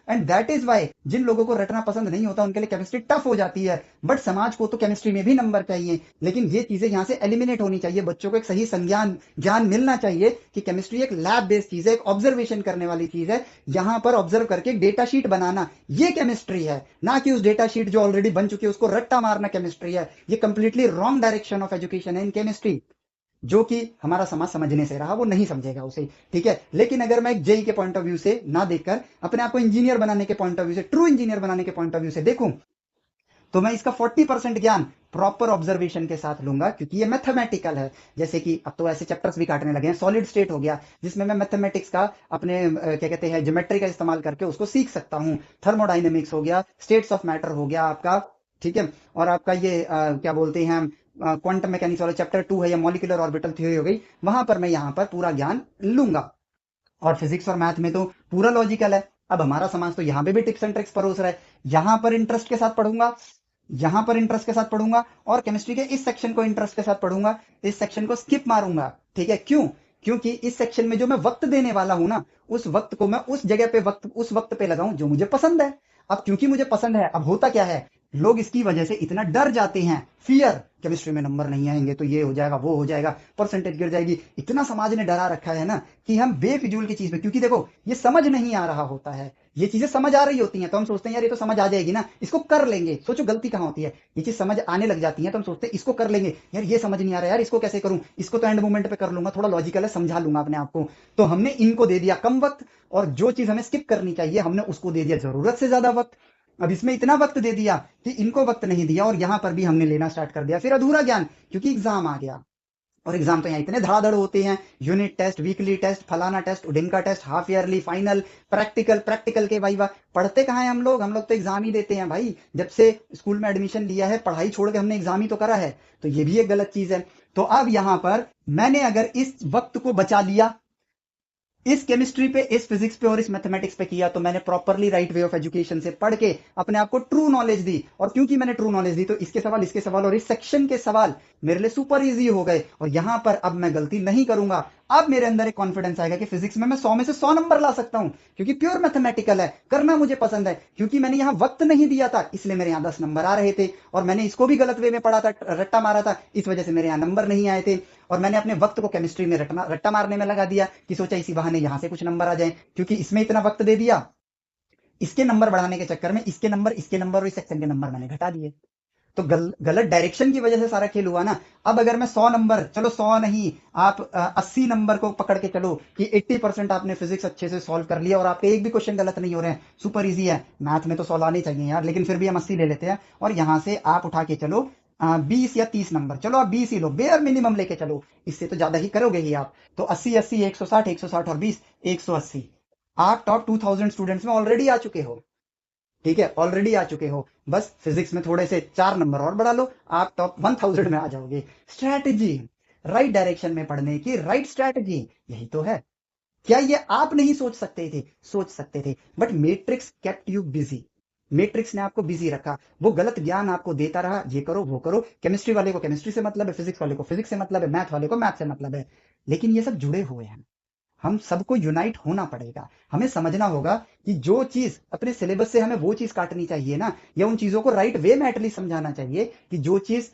एंड दैट इज वाई जिन लोगों को रटना पसंद नहीं होता उनके लिए केमिस्ट्री टफ हो जाती है। बट समाज को तो केमिस्ट्री में भी नंबर चाहिए, लेकिन ये चीजें यहाँ से एलिमिनेट होनी चाहिए। बच्चों को एक सही संज्ञान ज्ञान मिलना चाहिए कि केमिस्ट्री एक लैब बेस्ड चीज है, एक ऑब्जर्वेशन करने वाली चीज है। यहाँ पर ऑब्जर्व करके एक डेटा शीट बनाना, ये केमिस्ट्री है, ना कि उस डेटा शीट जो ऑलरेडी बन चुकी है उसको रट्टा मारना केमिस्ट्री है। ये completely wrong direction of education है इन केमिस्ट्री, जो कि हमारा समाज समझने से रहा, वो नहीं समझेगा उसे। ठीक है, लेकिन अगर मैं एक जेई के पॉइंट ऑफ व्यू से ना देखकर अपने आप को इंजीनियर बनाने के पॉइंट ऑफ व्यू से, ट्रू इंजीनियर बनाने के पॉइंट ऑफ व्यू से देखूं, तो मैं इसका 40% ज्ञान प्रॉपर ऑब्जर्वेशन के साथ लूंगा, क्योंकि ये मैथमेटिकल है। जैसे कि अब तो ऐसे चैप्टर्स भी काटने लगे हैं, सॉलिड स्टेट हो गया, जिसमें मैं मैथमेटिक्स का अपने क्या कहते हैं ज्योमेट्री का इस्तेमाल करके उसको सीख सकता हूँ। थर्मोडाइनमिक्स हो गया, स्टेट्स ऑफ मैटर हो गया आपका। ठीक है, और आपका ये क्या बोलते हैं, क्वांटम मैकेनिक्स वाला चैप्टर 2 है, या मॉलिक्यूलर ऑर्बिटल थ्योरी हो गई, वहां पर मैं यहाँ पर पूरा ज्ञान लूंगा। और फिजिक्स और मैथ में तो पूरा लॉजिकल है। अब हमारा समाज तो यहाँ पे भी टिप्स एंड ट्रिक्स परोस रहा है। यहाँ पर इंटरेस्ट के साथ पढ़ूंगा, यहाँ पर इंटरेस्ट के साथ पढ़ूंगा, और केमिस्ट्री के इस सेक्शन को इंटरेस्ट के साथ पढ़ूंगा, इस सेक्शन को स्किप मारूंगा। ठीक है, क्यों? क्योंकि इस सेक्शन में जो मैं वक्त देने वाला हूं ना, उस वक्त को मैं उस जगह पे उस वक्त पे लगाऊं जो मुझे पसंद है। अब क्योंकि मुझे पसंद है, अब होता क्या है, लोग इसकी वजह से इतना डर जाते हैं, फियर, केमिस्ट्री में नंबर नहीं आएंगे तो ये हो जाएगा, वो हो जाएगा, परसेंटेज गिर जाएगी। इतना समाज ने डरा रखा है ना कि हम बेफिजूल की चीज में, क्योंकि देखो ये समझ नहीं आ रहा होता है, ये चीजें समझ आ रही होती हैं तो हम सोचते हैं यार ये तो समझ आ जाएगी ना, इसको कर लेंगे। सोचो गलती कहाँ होती है, ये चीज समझ आने लग जाती है तो हम सोचते हैं इसको कर लेंगे, यार ये समझ नहीं आ रहा, यार इसको कैसे करूं, इसको तो एंड मोमेंट पे कर लूंगा, थोड़ा लॉजिकल है, समझा लूंगा अपने आप को। तो हमने इनको दे दिया कम वक्त, और जो चीज हमें स्किप करनी चाहिए हमने उसको दे दिया जरूरत से ज्यादा वक्त। अब इसमें इतना वक्त दे दिया कि इनको वक्त नहीं दिया, और यहां पर भी हमने लेना स्टार्ट कर दिया फिर अधूरा ज्ञान, क्योंकि एग्जाम आ गया। और एग्जाम तो यहाँ इतने धड़ाधड़ होते हैं, यूनिट टेस्ट, वीकली टेस्ट, फलाना टेस्ट, उडिन का test, half yearly, final, practical, practical के वाइवा। पढ़ते कहाँ हैं हम लोग तो एग्जाम ही देते हैं भाई। जब से स्कूल में एडमिशन लिया है पढ़ाई छोड़ के हमने एग्जाम ही तो करा है। तो ये भी एक गलत चीज है। तो अब यहाँ पर मैंने अगर इस वक्त को बचा लिया, इस केमिस्ट्री पे, इस फिजिक्स पे और इस मैथमेटिक्स पे किया, तो मैंने properly right way of education से पढ़ के अपने आप को ट्रू नॉलेज दी। और क्योंकि मैंने ट्रू नॉलेज दी तो इसके सवाल और इस सेक्शन के सवाल मेरे लिए सुपर इजी हो गए। और यहां पर अब मैं गलती नहीं करूंगा। अब मेरे अंदर एक कॉन्फिडेंस आएगा कि फिजिक्स में मैं 100 में से 100 नंबर ला सकता हूं, क्योंकि प्योर मैथमेटिकल है, करना मुझे पसंद है। क्योंकि मैंने यहां वक्त नहीं दिया था इसलिए मेरे यहां 10 नंबर आ रहे थे। और मैंने इसको भी गलत वे में पढ़ा था, रट्टा मारा था, इस वजह से मेरे यहां नंबर नहीं आए थे। और मैंने अपने वक्त को केमिस्ट्री में रट्टा मारने में लगा दिया कि सोचा इसी बहाने यहां से कुछ नंबर आ जाए, क्योंकि इसमें इतना वक्त दे दिया। इसके नंबर बढ़ाने के चक्कर में इसके नंबर और इस सेक्शन के नंबर मैंने घटा दिए। तो गलत डायरेक्शन की वजह से सारा खेल हुआ ना। अब अगर मैं 100 नंबर, चलो 100 नहीं, आप 80 नंबर को पकड़ के चलो कि 80% आपने फिजिक्स अच्छे से सॉल्व कर लिया और आपके एक भी क्वेश्चन गलत नहीं हो रहे हैं, सुपर इजी है। मैथ में तो 100 आने चाहिए यार, लेकिन फिर भी हम 80 ले लेते हैं। और यहां से आप उठा के चलो 20 या 30 नंबर, चलो आप 20 ही लो, बेयर मिनिमम लेके चलो, इससे तो ज्यादा ही करोगे ही आप। तो 80 80, 160 160 और 20 180, आप टॉप 2000 स्टूडेंट्स में ऑलरेडी आ चुके हो। ठीक है, ऑलरेडी आ चुके हो। बस फिजिक्स में थोड़े से 4 नंबर और बढ़ा लो, आप टॉप 1000 में आ जाओगे। स्ट्रैटेजी, राइट डायरेक्शन में पढ़ने की राइट स्ट्रैटेजी, यही तो है। क्या ये आप नहीं सोच सकते थे? सोच सकते थे, but matrix kept you busy. Matrix ने आपको बिजी रखा, वो गलत ज्ञान आपको देता रहा, ये करो वो करो। केमिस्ट्री वाले को केमिस्ट्री से मतलब है, फिजिक्स वाले को फिजिक्स से मतलब है, मैथ वाले को मैथ से मतलब है। लेकिन ये सब जुड़े हुए हैं, हम सबको यूनाइट होना पड़ेगा। हमें समझना होगा कि जो चीज अपने सिलेबस से हमें वो चीज काटनी चाहिए ना, या उन चीजों को राइट वे में एटलीस्ट समझाना चाहिए कि जो चीज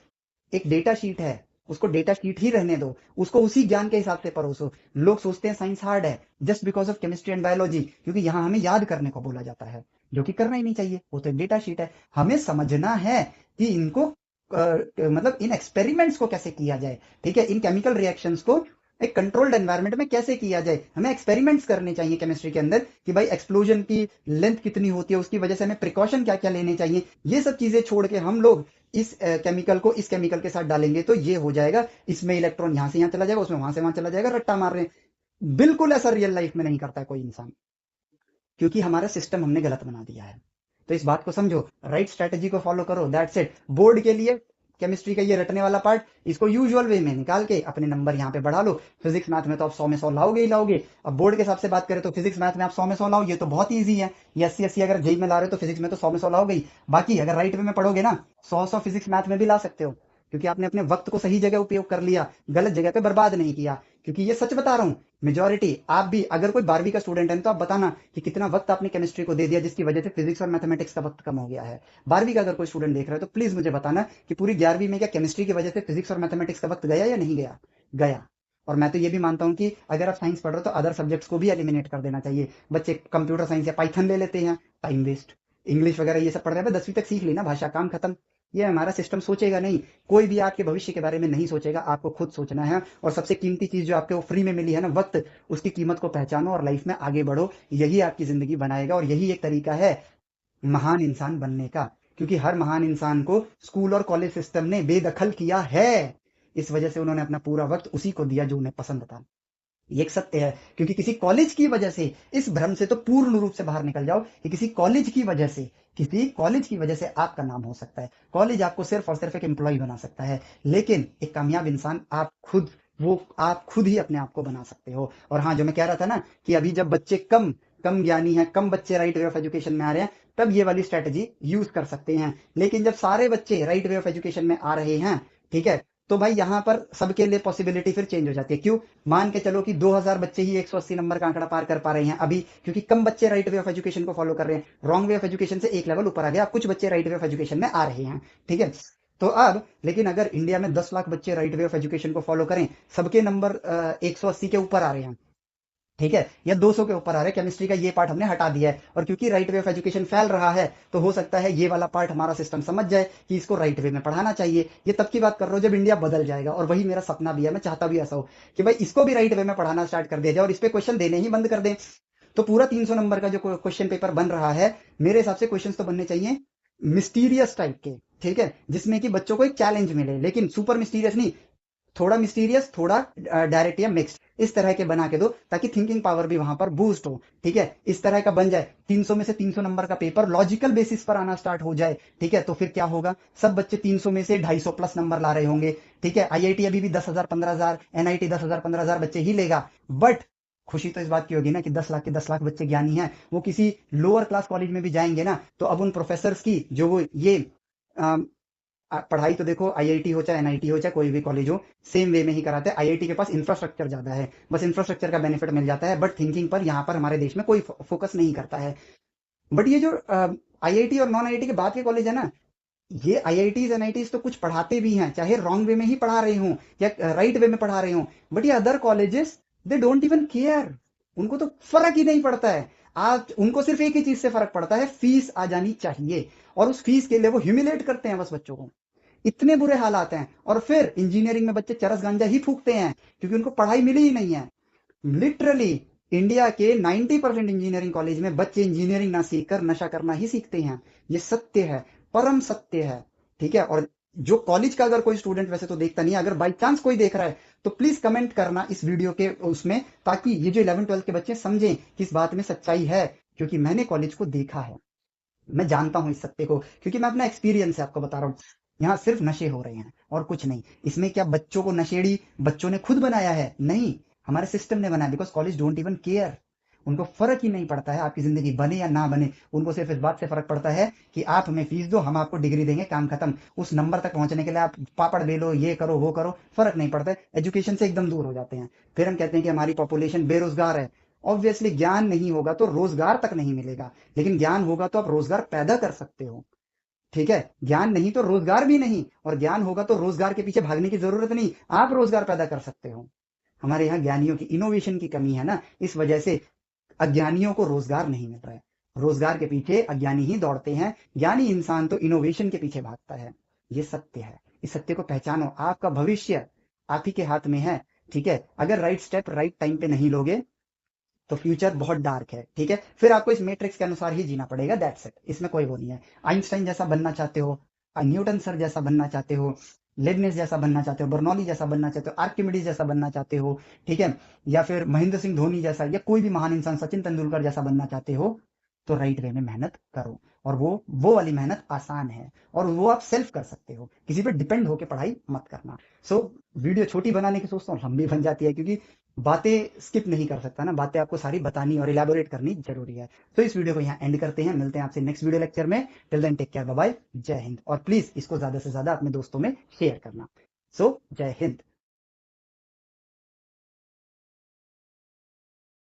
एक डेटा शीट है उसको डेटा शीट ही रहने दो, उसको उसी ज्ञान के हिसाब से परोसो। लोग सोचते हैं साइंस हार्ड है just because of chemistry and biology, क्योंकि यहाँ हमें याद करने को बोला जाता है, जो कि करना ही नहीं चाहिए, वो तो एक डेटा शीट है। हमें समझना है कि इनको मतलब इन एक्सपेरिमेंट्स को कैसे किया जाए, ठीक है, इन केमिकल रिएक्शंस को एक कंट्रोल्ड एनवायरनमेंट में कैसे किया जाए। हमें एक्सपेरिमेंट्स करने चाहिए केमिस्ट्री के अंदर कि भाई एक्सप्लोजन की लेंथ कितनी होती है, उसकी वजह से हमें प्रिकॉशन क्या क्या लेने चाहिए। ये सब चीजें छोड़ के हम लोग इस केमिकल को इस केमिकल के साथ डालेंगे तो ये हो जाएगा, इसमें इलेक्ट्रॉन यहां से यहां चला जाएगा, उसमें वहां से वहां चला जाएगा, रट्टा मार रहे हैं। बिल्कुल ऐसा रियल लाइफ में नहीं करता है कोई इंसान, क्योंकि हमारा सिस्टम हमने गलत बना दिया है। तो इस बात को समझो, राइट स्ट्रेटेजी को फॉलो करो, दैट्स इट। बोर्ड के लिए केमिस्ट्री का ये रटने वाला पार्ट, इसको यूजुअल वे में निकाल के अपने नंबर यहाँ पे बढ़ा लो। फिजिक्स मैथ में तो आप 100 में 100 लाओगे ही लाओगे। अब बोर्ड के हिसाब से बात करें तो फिजिक्स मैथ में आप 100 में 100 लाओ, ये तो बहुत ईजी है। ये 80 80 अगर जेई में ला रहे हो तो फिजिक्स में तो 100 में 100 लाओगे ही। बाकी अगर राइट वे में पढ़ोगे ना, 100 100 फिजिक्स मैथ में भी ला सकते हो, क्योंकि आपने अपने वक्त को सही जगह उपयोग कर लिया, गलत जगह पे बर्बाद नहीं किया। क्योंकि ये सच बता रहा हूँ, मेजोरिटी, आप भी अगर कोई 12वीं का स्टूडेंट है तो आप बताना कि कितना वक्त आपने केमिस्ट्री को दे दिया जिसकी वजह से फिजिक्स और मैथमेटिक्स का वक्त कम हो गया है। 12वीं का अगर कोई स्टूडेंट देख रहा है तो प्लीज मुझे बताना कि पूरी 11वीं में क्या केमिस्ट्री की वजह से फिजिक्स और मैथमेटिक्स का वक्त गया या नहीं गया? गया। और मैं तो ये भी मानता हूँ कि अगर आप साइंस पढ़ रहे हो तो अदर सब्जेक्ट्स को भी एलिमिनेट कर देना चाहिए। बच्चे कंप्यूटर साइंस या पाइथन ले लेते हैं, टाइम वेस्ट। इंग्लिश वगैरह ये सब पढ़ रहे हैं, 10वीं तक सीख ली ना भाषा, काम खत्म। ये हमारा सिस्टम सोचेगा नहीं, कोई भी आपके भविष्य के बारे में नहीं सोचेगा, आपको खुद सोचना है। और सबसे कीमती चीज जो आपको फ्री में मिली है ना, वक्त, उसकी कीमत को पहचानो और लाइफ में आगे बढ़ो। यही आपकी जिंदगी बनाएगा और यही एक तरीका है महान इंसान बनने का। क्योंकि हर महान इंसान को स्कूल और कॉलेज सिस्टम ने बेदखल किया है, इस वजह से उन्होंने अपना पूरा वक्त उसी को दिया जो उन्हें पसंद था। ये एक सत्य है। क्योंकि किसी कॉलेज की वजह से, इस भ्रम से तो पूर्ण रूप से बाहर निकल जाओ कि किसी कॉलेज की वजह से आपका नाम हो सकता है। कॉलेज आपको सिर्फ और सिर्फ एक एम्प्लॉय बना सकता है, लेकिन एक कामयाब इंसान आप खुद ही अपने आप को बना सकते हो। और हाँ, जो मैं कह रहा था ना कि अभी जब बच्चे कम कम ज्ञानी हैं, कम बच्चे राइट वे ऑफ एजुकेशन में आ रहे हैं, तब ये वाली स्ट्रेटेजी यूज कर सकते हैं। लेकिन जब सारे बच्चे राइट वे ऑफ एजुकेशन में आ रहे हैं, ठीक है, तो भाई यहाँ पर सबके लिए पॉसिबिलिटी फिर चेंज हो जाती है। क्यों? मान के चलो कि 2000 बच्चे ही 180 नंबर का आंकड़ा पार कर पा रहे हैं अभी, क्योंकि कम बच्चे राइट वे ऑफ एजुकेशन को फॉलो कर रहे हैं। रॉन्ग वे ऑफ एजुकेशन से एक लेवल ऊपर आ गया, कुछ बच्चे राइट वे ऑफ एजुकेशन में आ रहे हैं, ठीक है। तो अब लेकिन अगर इंडिया में 10 लाख बच्चे राइट वे ऑफ एजुकेशन को फॉलो करें, सबके नंबर 180 के ऊपर आ रहे हैं, ठीक है, या 200 के ऊपर आ रहा है, केमिस्ट्री का ये पार्ट हमने हटा दिया है, और क्योंकि राइट वे ऑफ एजुकेशन फैल रहा है, तो हो सकता है ये वाला पार्ट हमारा सिस्टम समझ जाए कि इसको राइट वे में पढ़ाना चाहिए। ये तब की बात कर रहा हूँ जब इंडिया बदल जाएगा, और वही मेरा सपना भी है, मैं चाहता भी ऐसा हो कि भाई इसको भी राइट वे में पढ़ाना स्टार्ट कर दिया जाए और इस पे क्वेश्चन देने ही बंद कर दें। तो पूरा 300 नंबर का जो क्वेश्चन पेपर बन रहा है, मेरे हिसाब से क्वेश्चन तो बनने चाहिए मिस्टीरियस टाइप के, ठीक है, जिसमें कि बच्चों को एक चैलेंज मिले, लेकिन सुपर मिस्टीरियस नहीं। थोड़ा मिस्टीरियस, थोड़ा डायरेक्ट या मिक्स्ड, इस तरह के बना के दो ताकि थिंकिंग पावर भी वहां पर बूस्ट हो। ठीक है, इस तरह का बन जाए, 300 में से 300 नंबर का पेपर लॉजिकल बेसिस पर आना स्टार्ट हो जाए। ठीक है, तो फिर क्या होगा, सब बच्चे 300 में से 250 प्लस नंबर ला रहे होंगे। ठीक है, आईआईटी अभी भी 10,000 15,000, एनआईटी 10,000 15,000 बच्चे ही लेगा, बट खुशी तो इस बात की होगी ना कि 10 लाख के 10 लाख बच्चे ज्ञानी हैं, वो किसी लोअर क्लास कॉलेज में भी जाएंगे ना, तो अब उन प्रोफेसर की जो वो ये पढ़ाई तो देखो आईआईटी हो चाहे एनआईटी हो चाहे कोई भी कॉलेज हो, सेम वे में ही कराते हैं। आईआईटी के पास इंफ्रास्ट्रक्चर ज्यादा है, बस इंफ्रास्ट्रक्चर का बेनिफिट मिल जाता है, बट थिंकिंग पर यहाँ पर हमारे देश में कोई फोकस नहीं करता है। बट ये जो आईआईटी और नॉन आईआईटी के बाद के कॉलेज है ना, ये आईआईटीज एनआईटीज तो कुछ पढ़ाते भी हैं, चाहे रॉन्ग वे में ही पढ़ा रहे हों या राइट वे में पढ़ा रहे हों, बट ये other colleges they don't even care, उनको तो फर्क ही नहीं पड़ता है। आज उनको सिर्फ एक ही चीज से फर्क पड़ता है, फीस आ जानी चाहिए, और उस फीस के लिए वो ह्यूमिलेट करते हैं बस बच्चों को। इतने बुरे हालात हैं, और फिर इंजीनियरिंग में बच्चे चरस गांजा ही फूकते हैं क्योंकि उनको पढ़ाई मिली ही नहीं है। लिटरली इंडिया के 90% इंजीनियरिंग कॉलेज में बच्चे इंजीनियरिंग ना सीखकर नशा करना ही सीखते हैं। ये सत्य है, परम सत्य है। ठीक है, और जो कॉलेज का अगर कोई स्टूडेंट, वैसे तो देखता नहीं है, अगर बाई चांस कोई देख रहा है तो प्लीज कमेंट करना इस वीडियो के उसमें, ताकि ये जो 11 12 के बच्चे समझें कि इस बात में सच्चाई है, क्योंकि मैंने कॉलेज को देखा है, मैं जानता हूं इस सत्य को, क्योंकि मैं अपना एक्सपीरियंस है आपको बता रहा हूँ। यहाँ सिर्फ नशे हो रहे हैं और कुछ नहीं। इसमें क्या बच्चों को नशेड़ी बच्चों ने खुद बनाया है? नहीं, हमारे सिस्टम ने बनाया, because college don't even care. उनको फर्क ही नहीं पड़ता है आपकी जिंदगी बने या ना बने, उनको सिर्फ इस बात से फर्क पड़ता है कि आप हमें फीस दो, हम आपको डिग्री देंगे, काम खत्म। उस नंबर तक पहुंचने के लिए आप पापड़ बेलो, ये करो वो करो, फर्क नहीं पड़ता है, एजुकेशन से एकदम दूर हो जाते हैं। फिर हम कहते हैं कि हमारी पॉपुलेशन बेरोजगार है। ऑब्वियसली ज्ञान नहीं होगा तो रोजगार तक नहीं मिलेगा, लेकिन ज्ञान होगा तो आप रोजगार पैदा कर सकते हो। ठीक है, ज्ञान नहीं तो रोजगार भी नहीं, और ज्ञान होगा तो रोजगार के पीछे भागने की जरूरत नहीं, आप रोजगार पैदा कर सकते हो। हमारे यहाँ ज्ञानियों की इनोवेशन की कमी है ना, इस वजह से अज्ञानियों को रोजगार नहीं मिल रहा है। रोजगार के पीछे अज्ञानी ही दौड़ते हैं, ज्ञानी इंसान तो इनोवेशन के पीछे भागता है। ये सत्य है, इस सत्य को पहचानो, आपका भविष्य आप ही के हाथ में है। ठीक है, अगर राइट स्टेप राइट टाइम पे नहीं लोगे तो फ्यूचर बहुत डार्क है। ठीक है, फिर आपको इस मैट्रिक्स के अनुसार ही जीना पड़ेगा, दैट्स इट, इसमें कोई वो नहीं है। आइंस्टाइन जैसा बनना चाहते हो, न्यूटन सर जैसा बनना चाहते हो, लेबनिज जैसा बनना चाहते हो, बर्नौली जैसा बनना चाहते हो, आर्किमिडीज जैसा बनना चाहते हो, ठीक है, या फिर महेंद्र सिंह धोनी जैसा, या कोई भी महान इंसान, सचिन तेंदुलकर जैसा बनना चाहते हो, तो राइट वे में मेहनत करो। और वो वाली मेहनत आसान है, और वो आप सेल्फ कर सकते हो, किसी पे डिपेंड होकर पढ़ाई मत करना। वीडियो छोटी बनाने की सोचता हूँ, लंबी बन जाती है, क्योंकि बातें स्किप नहीं कर सकता ना, बातें आपको सारी बतानी और इलेबोरेट करनी जरूरी है। तो इस वीडियो को यहाँ एंड करते हैं, मिलते हैं आपसे नेक्स्ट वीडियो लेक्चर में। Till then take care, bye bye, जय हिंद, और प्लीज इसको ज्यादा से ज्यादा अपने दोस्तों में शेयर करना। जय हिंद।